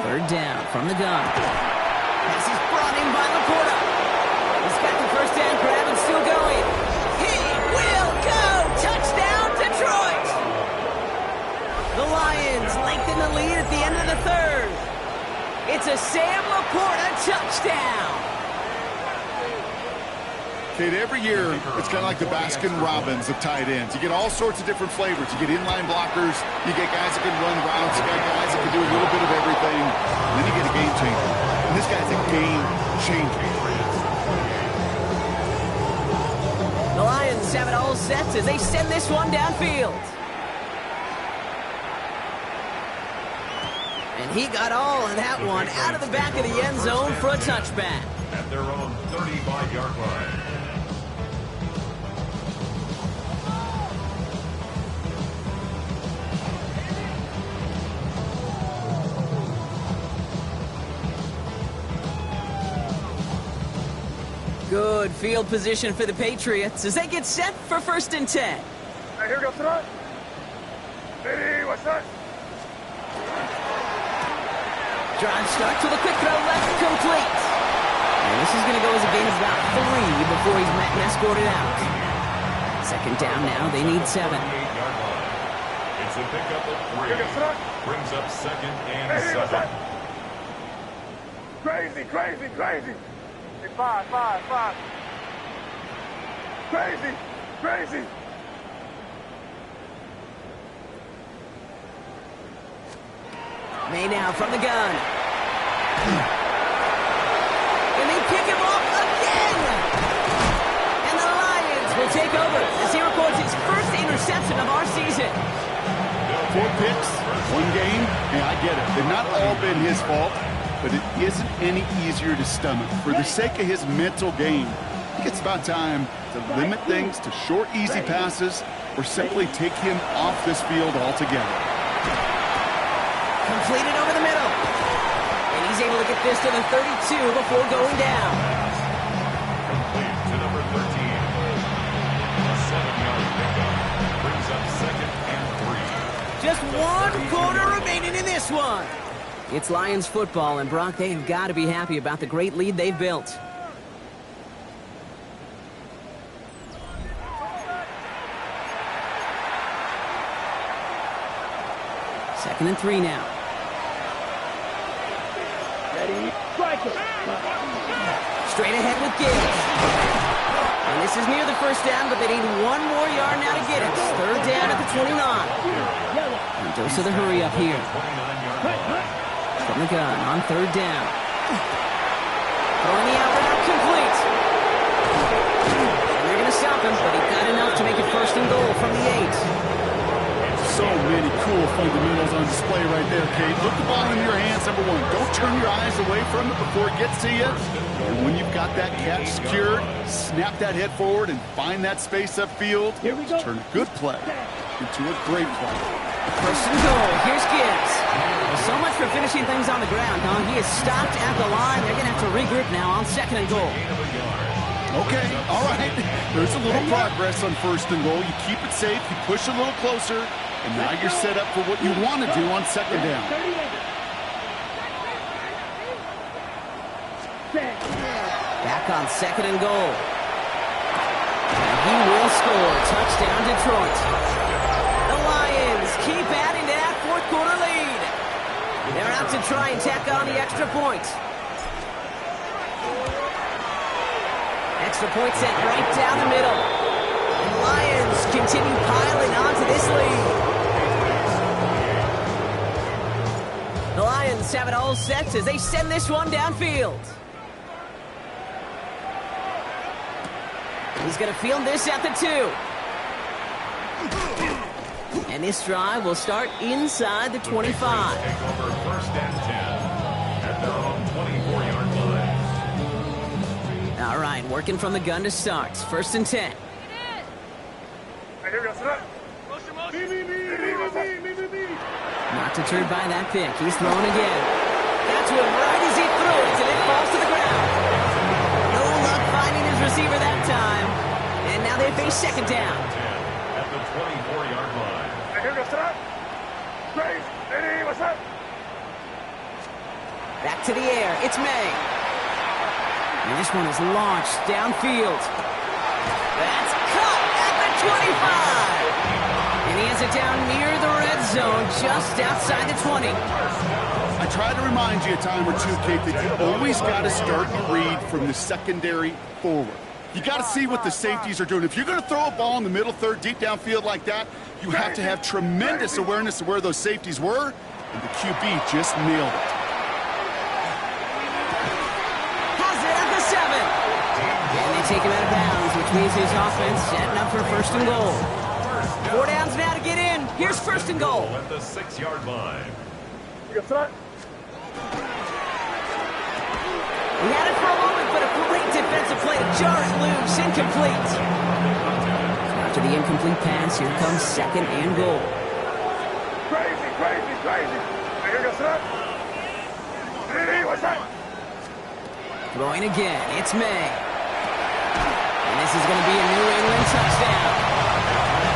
3rd down from the gun. Pass is brought in by Laporta. He's got the first down grab and still going. He will go! Touchdown, Detroit! The Lions lengthen the lead at the end of the 3rd. It's a Sam Laporta touchdown. Kate, every year, it's kind of like the Baskin-Robbins of tight ends. You get all sorts of different flavors. You get inline blockers. You get guys that can run routes. You got guys that can do a little bit of everything. And then you get a game changer. And this guy's a game changer. The Lions have it all set as they send this one downfield. And he got all of that one out of the back of the end zone for a touchback. At their own 35-yard line. Good field position for the Patriots as they get set for 1st and 10. Hey, here goes tonight. Hey, what's that? Drive start to the quick throw left, complete. And this is going to go as a gain of about 3 before he's met and escorted out. 2nd down now, they need 7. It's a pickup of 3. Brings up 2nd and 7. Crazy. Hey, 5. Crazy. May now from the gun. And they pick him off again. And the Lions will take over as he records his first interception of our season. 4 picks, 1 game. Yeah, I get it. They've not all been his fault, but it isn't any easier to stomach. For the sake of his mental game, I think it's about time to limit things to short, easy passes or simply take him off this field altogether. Completed over the middle. And he's able to get this to the 32 before going down. Complete to number 13. A 7-yard pickup. Brings up 2nd and 3. Just 1 quarter remaining in this one. It's Lions football, and Brock, they have got to be happy about the great lead they've built. Second and 3 now. Ready, strike it. Straight ahead with Gibbs. And this is near the 1st down, but they need 1 more yard now to get it. 3rd down at the 29. And dose of the hurry up here. From the gun on 3rd down. Throwing the out route complete. And they're going to stop him, but he got enough to make it 1st and goal from the 8. So many cool fundamentals on display right there, Kate. Look the ball in your hands, number 1. Don't turn your eyes away from it before it gets to you. And when you've got that catch secured, snap that head forward and find that space upfield. Turn a good play into a great play. 1st and goal. Here's Gibbs. Well, so much for finishing things on the ground, huh? He is stopped at the line. They're going to have to regroup now on 2nd and goal. Okay, all right. There's a little progress on 1st and goal. You keep it safe, you push a little closer, and now you're set up for what you want to do on 2nd down. Back on 2nd and goal. And he will score. Touchdown, Detroit. The Lions keep adding to that 4th quarter lead. They're out to try and tack on the extra point. Extra point set right down the middle. And the Lions continue piling onto this lead. The Lions have it all set as they send this one downfield. He's going to field this at the 2. And this drive will start inside the 25. Take over 1st and 10 at their own 24-yard line. All right, working from the gun to start. 1st and 10. Hey, here goes tonight. Not deterred by that pick. He's thrown again. That's one right as he throws, and it falls to the ground. No luck finding his receiver that time. And now they face 2nd down. At the 24-yard line. Hey, here goes tonight. Grace, Eddie, what's up? Back to the air. It's May. And this one is launched downfield. That's caught at the 25. And he has it down near the red zone, just outside the 20. I try to remind you a time or two, Kate, that you always got to start your read from the secondary forward. You got to see what the safeties are doing. If you're going to throw a ball in the middle third, deep downfield like that, you have to have tremendous awareness of where those safeties were, and the QB just nailed it. Take him out of bounds, which means his offense setting up for 1st and goal. 4 downs now to get in. Here's 1st and goal. At the 6-yard line. You got tonight? He had it for a moment, but a great defensive play to jar it loose. Incomplete. After the incomplete pass, here comes 2nd and goal. Crazy. Hey, here goes tonight. Hey, what's that? Throwing again. It's May. this is going to be a New England touchdown.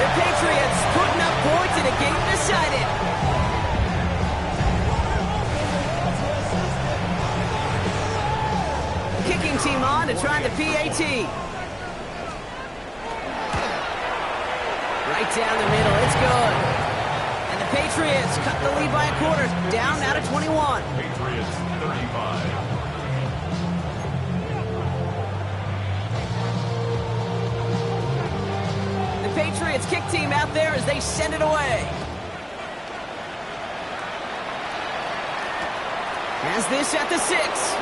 The Patriots putting up points in a game decided. Kicking team on to try the PAT. Right down the middle, it's good. And the Patriots cut the lead by a quarter, down now to 21. Patriots 35. The Patriots kick team out there as they send it away. Has this at the 6.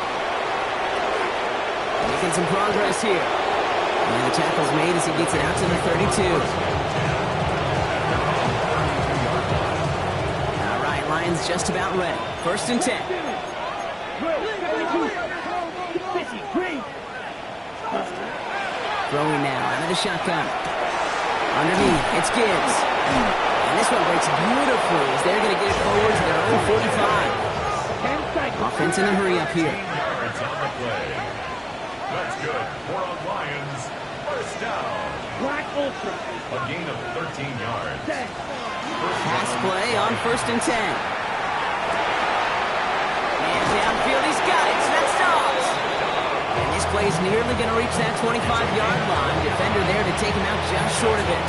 Making some progress here. And the tackle's made as he gets it out to the 32. All right, Lions just about ready. 1st and 10. Throwing now out of the shotgun. Underneath, it's Gibbs. And this one breaks beautifully as they're going to get it forward to their own 45. Offense in a hurry up here. Yards on the play. That's good. 4 on Lions. 1st down. Black Ultra. A gain of 13 yards. Pass play on 1st and 10. And downfield, he's got it. So that's Dobbs. And this play is nearly going to reach that 25-yard line. Defender there to take him out just short of it.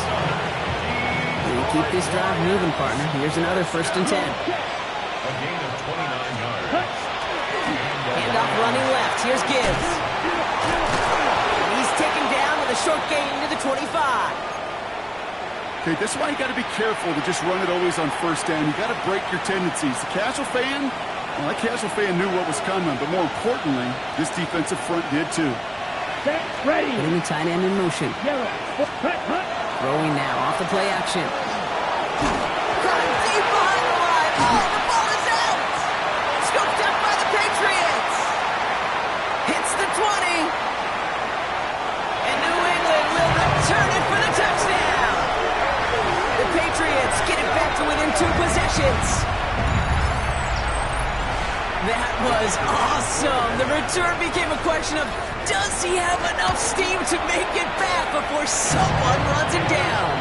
And keep this drive moving, partner. Here's another 1st and 10. A gain of 29 yards. Handoff running left. Here's Gibbs. He's taken down with a short gain to the 25. Okay, this is why you got to be careful to just run it always on 1st down. You got to break your tendencies. The casual fan, well, that casual fan knew what was coming, but more importantly, this defensive front did too. Set, ready. Putting the tight end in motion. Throwing now off the play action. Cut deep behind the line. Oh, the ball is out. Scooped up by the Patriots. Hits the 20. And New England will return it for the touchdown. The Patriots get it back to within 2 possessions. That was awesome. The return became a question of, does he have enough steam to make it back before someone runs him down?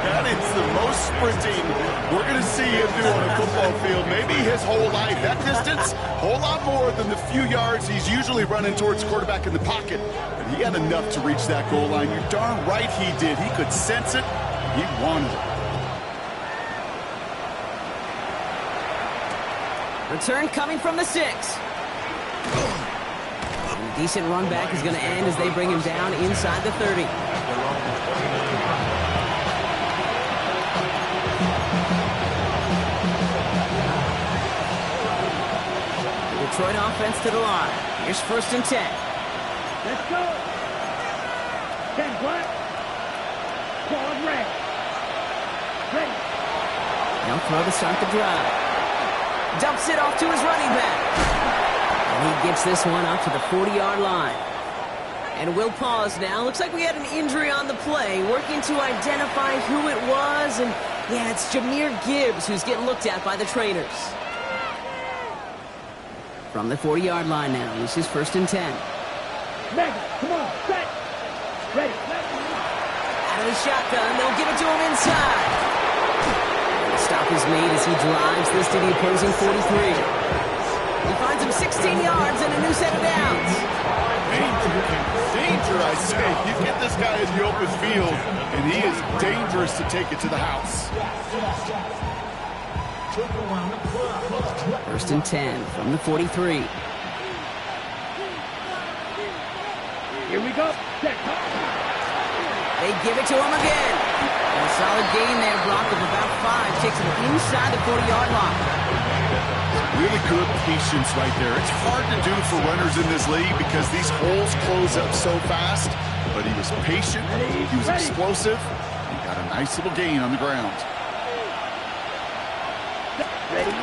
That is the most sprinting we're going to see him do on a football field. Maybe his whole life. That distance, a whole lot more than the few yards he's usually running towards the quarterback in the pocket. But he had enough to reach that goal line. You're darn right he did. He could sense it. He wanted it. Return coming from the 6. A decent run back is going to end as they bring him down inside the 30. The Detroit offense to the line. Here's 1st and 10. Let's go. 10 black. Quad red. Ready. Now throw to start the drive. Dumps it off to his running back. And he gets this one up to the 40-yard line. And we'll pause now. Looks like we had an injury on the play. Working to identify who it was. And yeah, it's Jahmyr Gibbs who's getting looked at by the trainers. From the 40-yard line now, this is 1st and 10. Mega, come on, set. Ready. Out of the shotgun, they'll give it to him inside. Stop is made as he drives this to the opposing 43. He finds him 16 yards and a new set of downs. Danger, I say. You get this guy in the open field, and he is dangerous to take it to the house. 1st and 10 from the 43. Here we go. Set. They give it to him again. A solid gain there, Brock, of about 5. Takes him inside the 40-yard line. Really good patience right there. It's hard to do for runners in this league because these holes close up so fast. But he was patient. He was explosive. He got a nice little gain on the ground. Ready.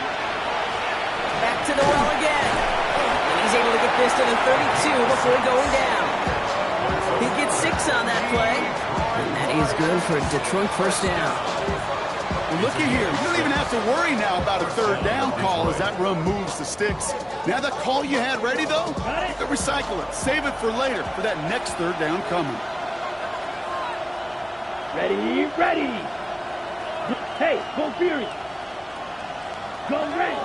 Back to the well again. And he's able to get this to the 32 before going down. He gets 6 on that play. And that is good for a Detroit 1st down. Well, look at here. You don't even have to worry now about a 3rd down call as that run moves the sticks. Now that call you had ready, though, recycle it. Save it for later for that next 3rd down coming. Ready, ready. Hey, go Fury. Go red.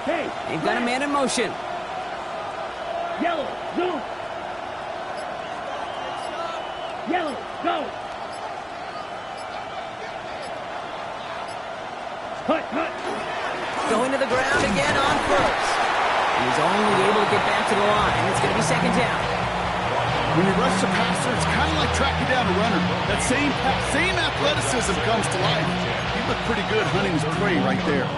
Hey. They've got a man in motion. Yellow, zoom. Yellow, go. Hut, hut. Going to the ground again on first. He's only able to get back to the line. It's going to be second down. When you rush the passer, it's kind of like tracking down a runner. That same athleticism comes to life. He looked pretty good hunting his prey right there.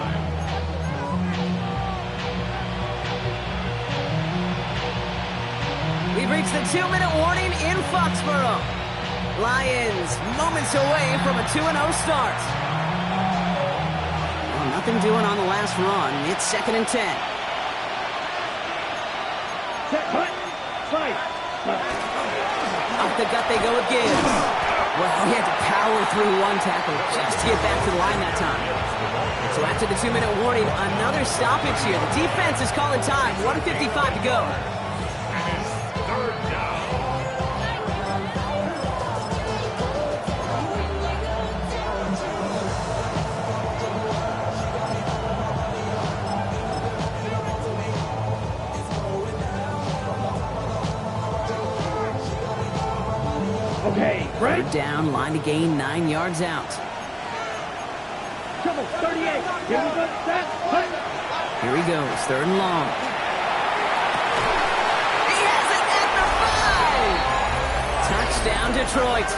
We've reached the 2-minute warning in Foxborough. Lions moments away from a 2-0 start. Well, nothing doing on the last run. It's 2nd and 10. Set, hut, fight. Off the gut they go again. Well, he had to power through one tackle just to get back to the line that time. So after the 2-minute warning, another stoppage here. The defense is calling time. 1:55 to go. Third down. Okay, right. Third down, line to gain 9 yards out. Trouble, 38. Here we go, set, hut. Here he goes, 3rd and long. He has it at the 5! Touchdown, Detroit.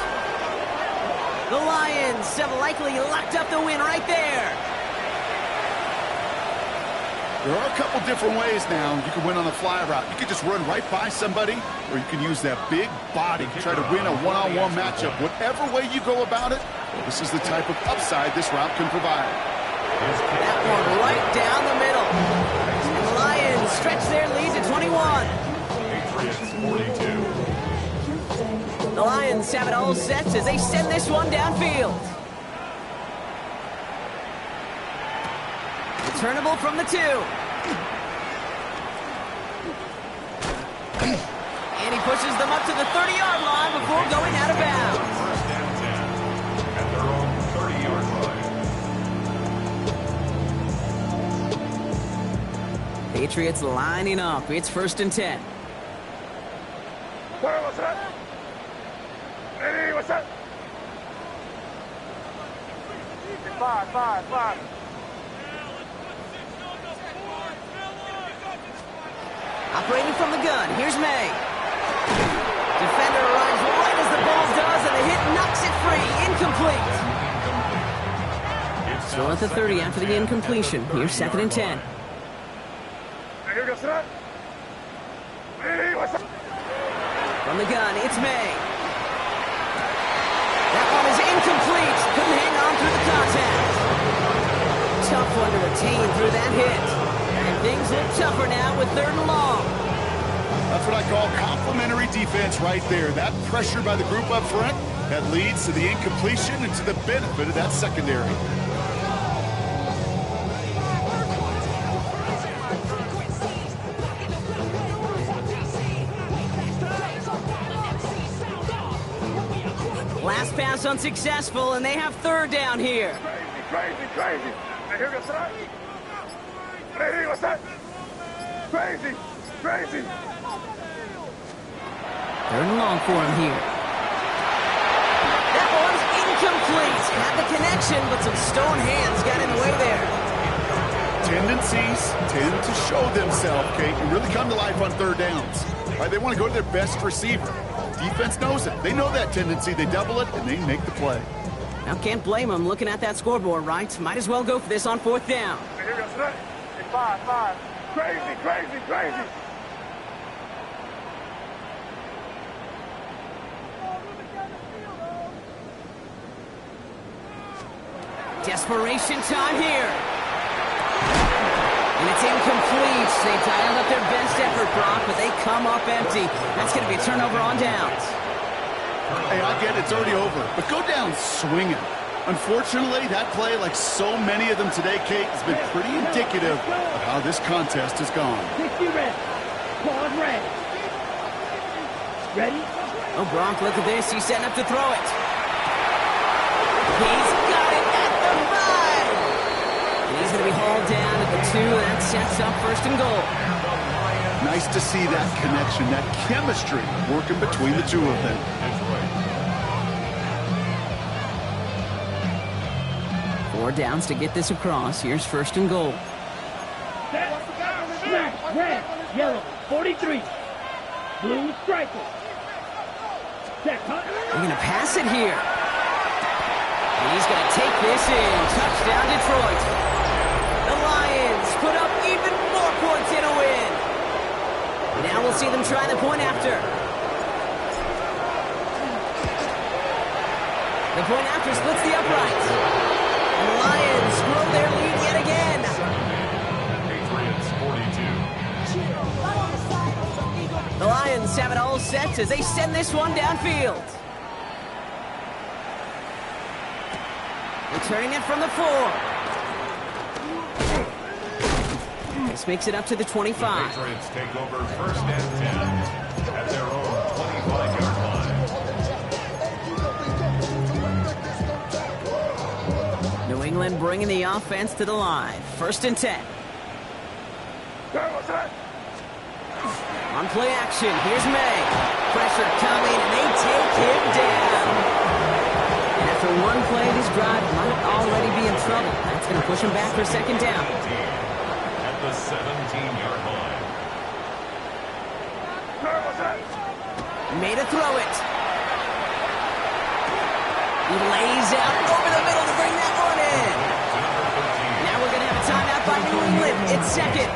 The Lions have likely locked up the win right there. There are a couple different ways now. You can win on a fly route. You can just run right by somebody, or you can use that big body to try to win a one-on-one matchup. Whatever way you go about it, this is the type of upside this route can provide. That one right down the middle. And the Lions stretch their lead to 21. Patriots 42. The Lions have it all set as they send this one downfield. Returnable from the 2. And he pushes them up to the 30-yard line before going out of bounds. First and 10 at their own 30-yard line. Patriots lining up. It's 1st and 10. What's that? Hey, what's that? 5. Operating from the gun, here's May. Defender arrives right as the ball does, and the hit knocks it free. Incomplete. Still at the 30 after the incompletion. Here's 2nd and 10. Here goes that. Hey, what's that? From the gun, it's May. That one is incomplete. Couldn't hang on through the contact. Tough one to retain through that hit. And things look tougher now with 3rd and long. That's what I call complimentary defense right there. That pressure by the group up front, that leads to the incompletion and to the benefit of that secondary. Last pass unsuccessful, and they have 3rd down here. Crazy. Hey, here goes that. Hey, what's that? Crazy. 3rd and long for him here. That one's incomplete. Had the connection, but some stone hands got in the way there. Tendencies tend to show themselves, Kate, and really come to life on 3rd downs. Right? They want to go to their best receiver. Defense knows it. They know that tendency. They double it, and they make the play. Now, can't blame them looking at that scoreboard, right? Might as well go for this on 4th down. Hey, here goes that. Hey, 5. Crazy. Desperation time here. And it's incomplete. They dialed up their best effort, Brock, but they come up empty. That's going to be a turnover on downs. Hey, I get it's already over, but go down swinging. Unfortunately, that play, like so many of them today, Kate, has been pretty indicative of how this contest has gone. 60 red. Pause red. Ready? Oh, Brock, look at this. He's setting up to throw it. That sets up 1st and goal. Nice to see that connection, that chemistry working between the two of them. 4 downs to get this across. Here's 1st and goal. Smash, red, yellow, 43. Blue striker. Set, huh? They're going to pass it here. He's going to take this in. Touchdown, Detroit. The Lions put up even more points in a win. Now we'll see them try the point after. The point after splits the upright. And the Lions grow their lead yet again. Patriots 42. The Lions have it all set as they send this one downfield. Returning it from the 4. This makes it up to the 25. The Patriots take over 1st and 10 at their own 25-yard line. New England bringing the offense to the line. 1st and 10. On play action, here's May. Pressure coming, and they take him down. And after one play, this drive might already be in trouble. That's going to push him back for 2nd down. At the 17-yard line. May to throw it. He lays out over the middle to bring that one in. Now we're going to have a timeout by New England. It's 2nd.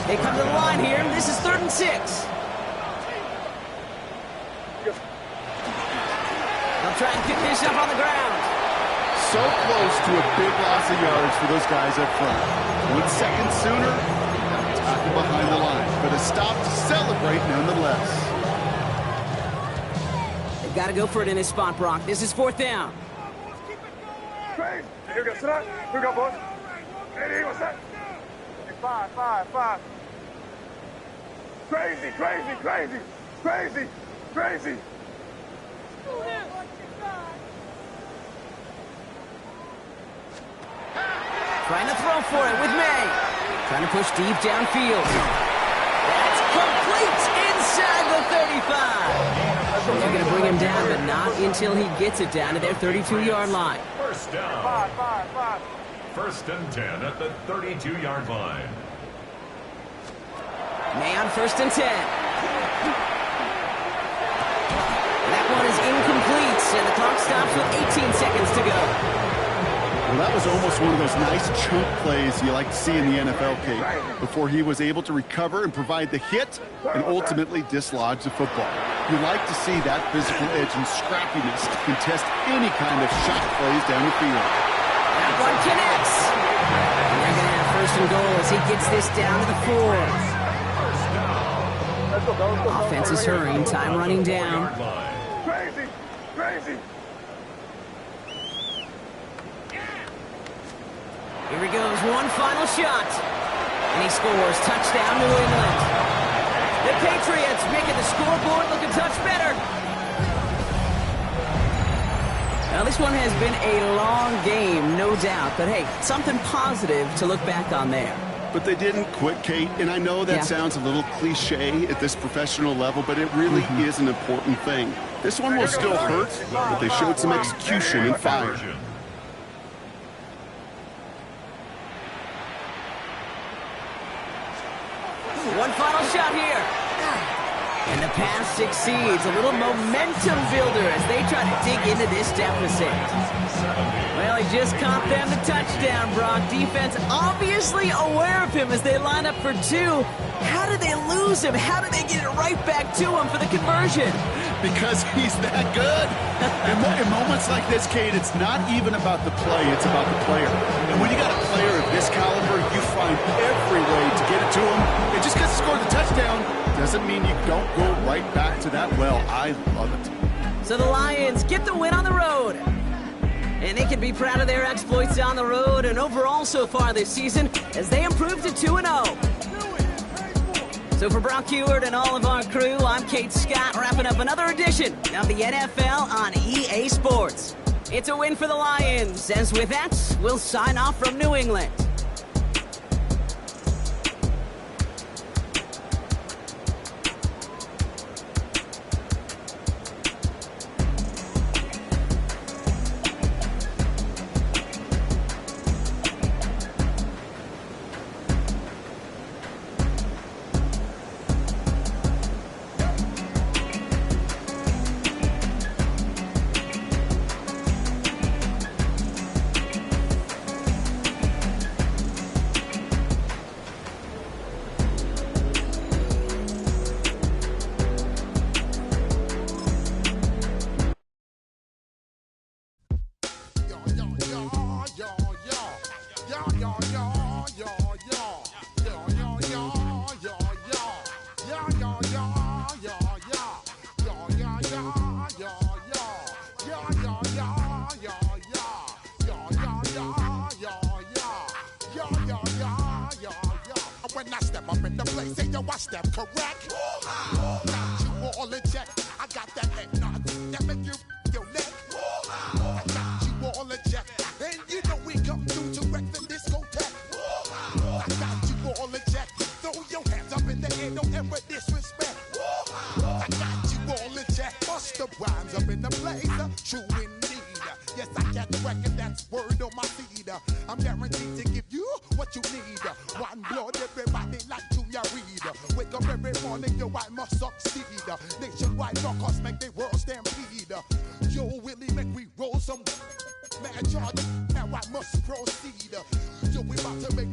They come to the line here. This is 3rd and 6. They'll try and pick this up on the ground. So close to a big loss of yards for those guys up front. 1 second sooner, tackle behind the line. But a stop to celebrate nonetheless. They've got to go for it in this spot, Brock. This is 4th down. Here we go, sit up. Here we go, boys. Hey, what's that? 5. Crazy. Trying to throw for it with May. Trying to push deep downfield. That's complete inside the 35. They're going to bring him down, but not until he gets it down to their 32-yard line. 1st down. 5. 1st and 10 at the 32-yard line. May on 1st and 10. That one is incomplete, and the clock stops with 18 seconds to go. Well, that was almost one of those nice chunk plays you like to see in the NFL, Kate, before he was able to recover and provide the hit and ultimately dislodge the football. You like to see that physical edge and scrappiness to contest any kind of shot plays down the field. That one connects. And they're going to have 1st and goal as he gets this down to the 4. Offense is hurrying, time running down. Crazy. Here he goes, one final shot. And he scores. Touchdown, New England. The Patriots making the scoreboard look a touch better. Now, this one has been a long game, no doubt. But, hey, something positive to look back on there. But they didn't quit, Kate, and I know that sounds a little cliche at this professional level, but it really is an important thing. This one will still hurt, but they showed some execution and fire. One final shot here. And the pass succeeds. A little momentum builder as they try to dig into this deficit. Well, he just caught them the touchdown, Brock. Defense obviously aware of him as they line up for 2. How did they lose him? How did they get it right back to him for the conversion? Because he's that good. In moments like this, Kate, it's not even about the play, it's about the player. And when you got a player of this caliber, you find every way to get it to him. And just because he scored the touchdown doesn't mean you don't go right back to that well. I love it. So the Lions get the win on the road. And they can be proud of their exploits on the road and overall so far this season as they improve to 2-0. So for Brock Heward and all of our crew, I'm Kate Scott, wrapping up another edition of the NFL on EA Sports. It's a win for the Lions, as with that, we'll sign off from New England. When I step up in the place, say yo, I step correct. Got you all in check. I got that head nod that make you your neck. I got you all in check, and you know we come through to wreck the discotheque. I got you all in check. Throw your hands up in the air, don't ever disrespect. I got you all in check. Bust the rhymes up in the blazer, true indeed. Yes, I get reckon that's word on my seed. I'm guaranteed to give you what you need. One blood, everybody like Junior Reed. Wake up every morning, yo, I must succeed. Nationwide rockers make the world stampede. Yo, Willie, make we roll some mad charge. Now I must proceed. Yo, we about to make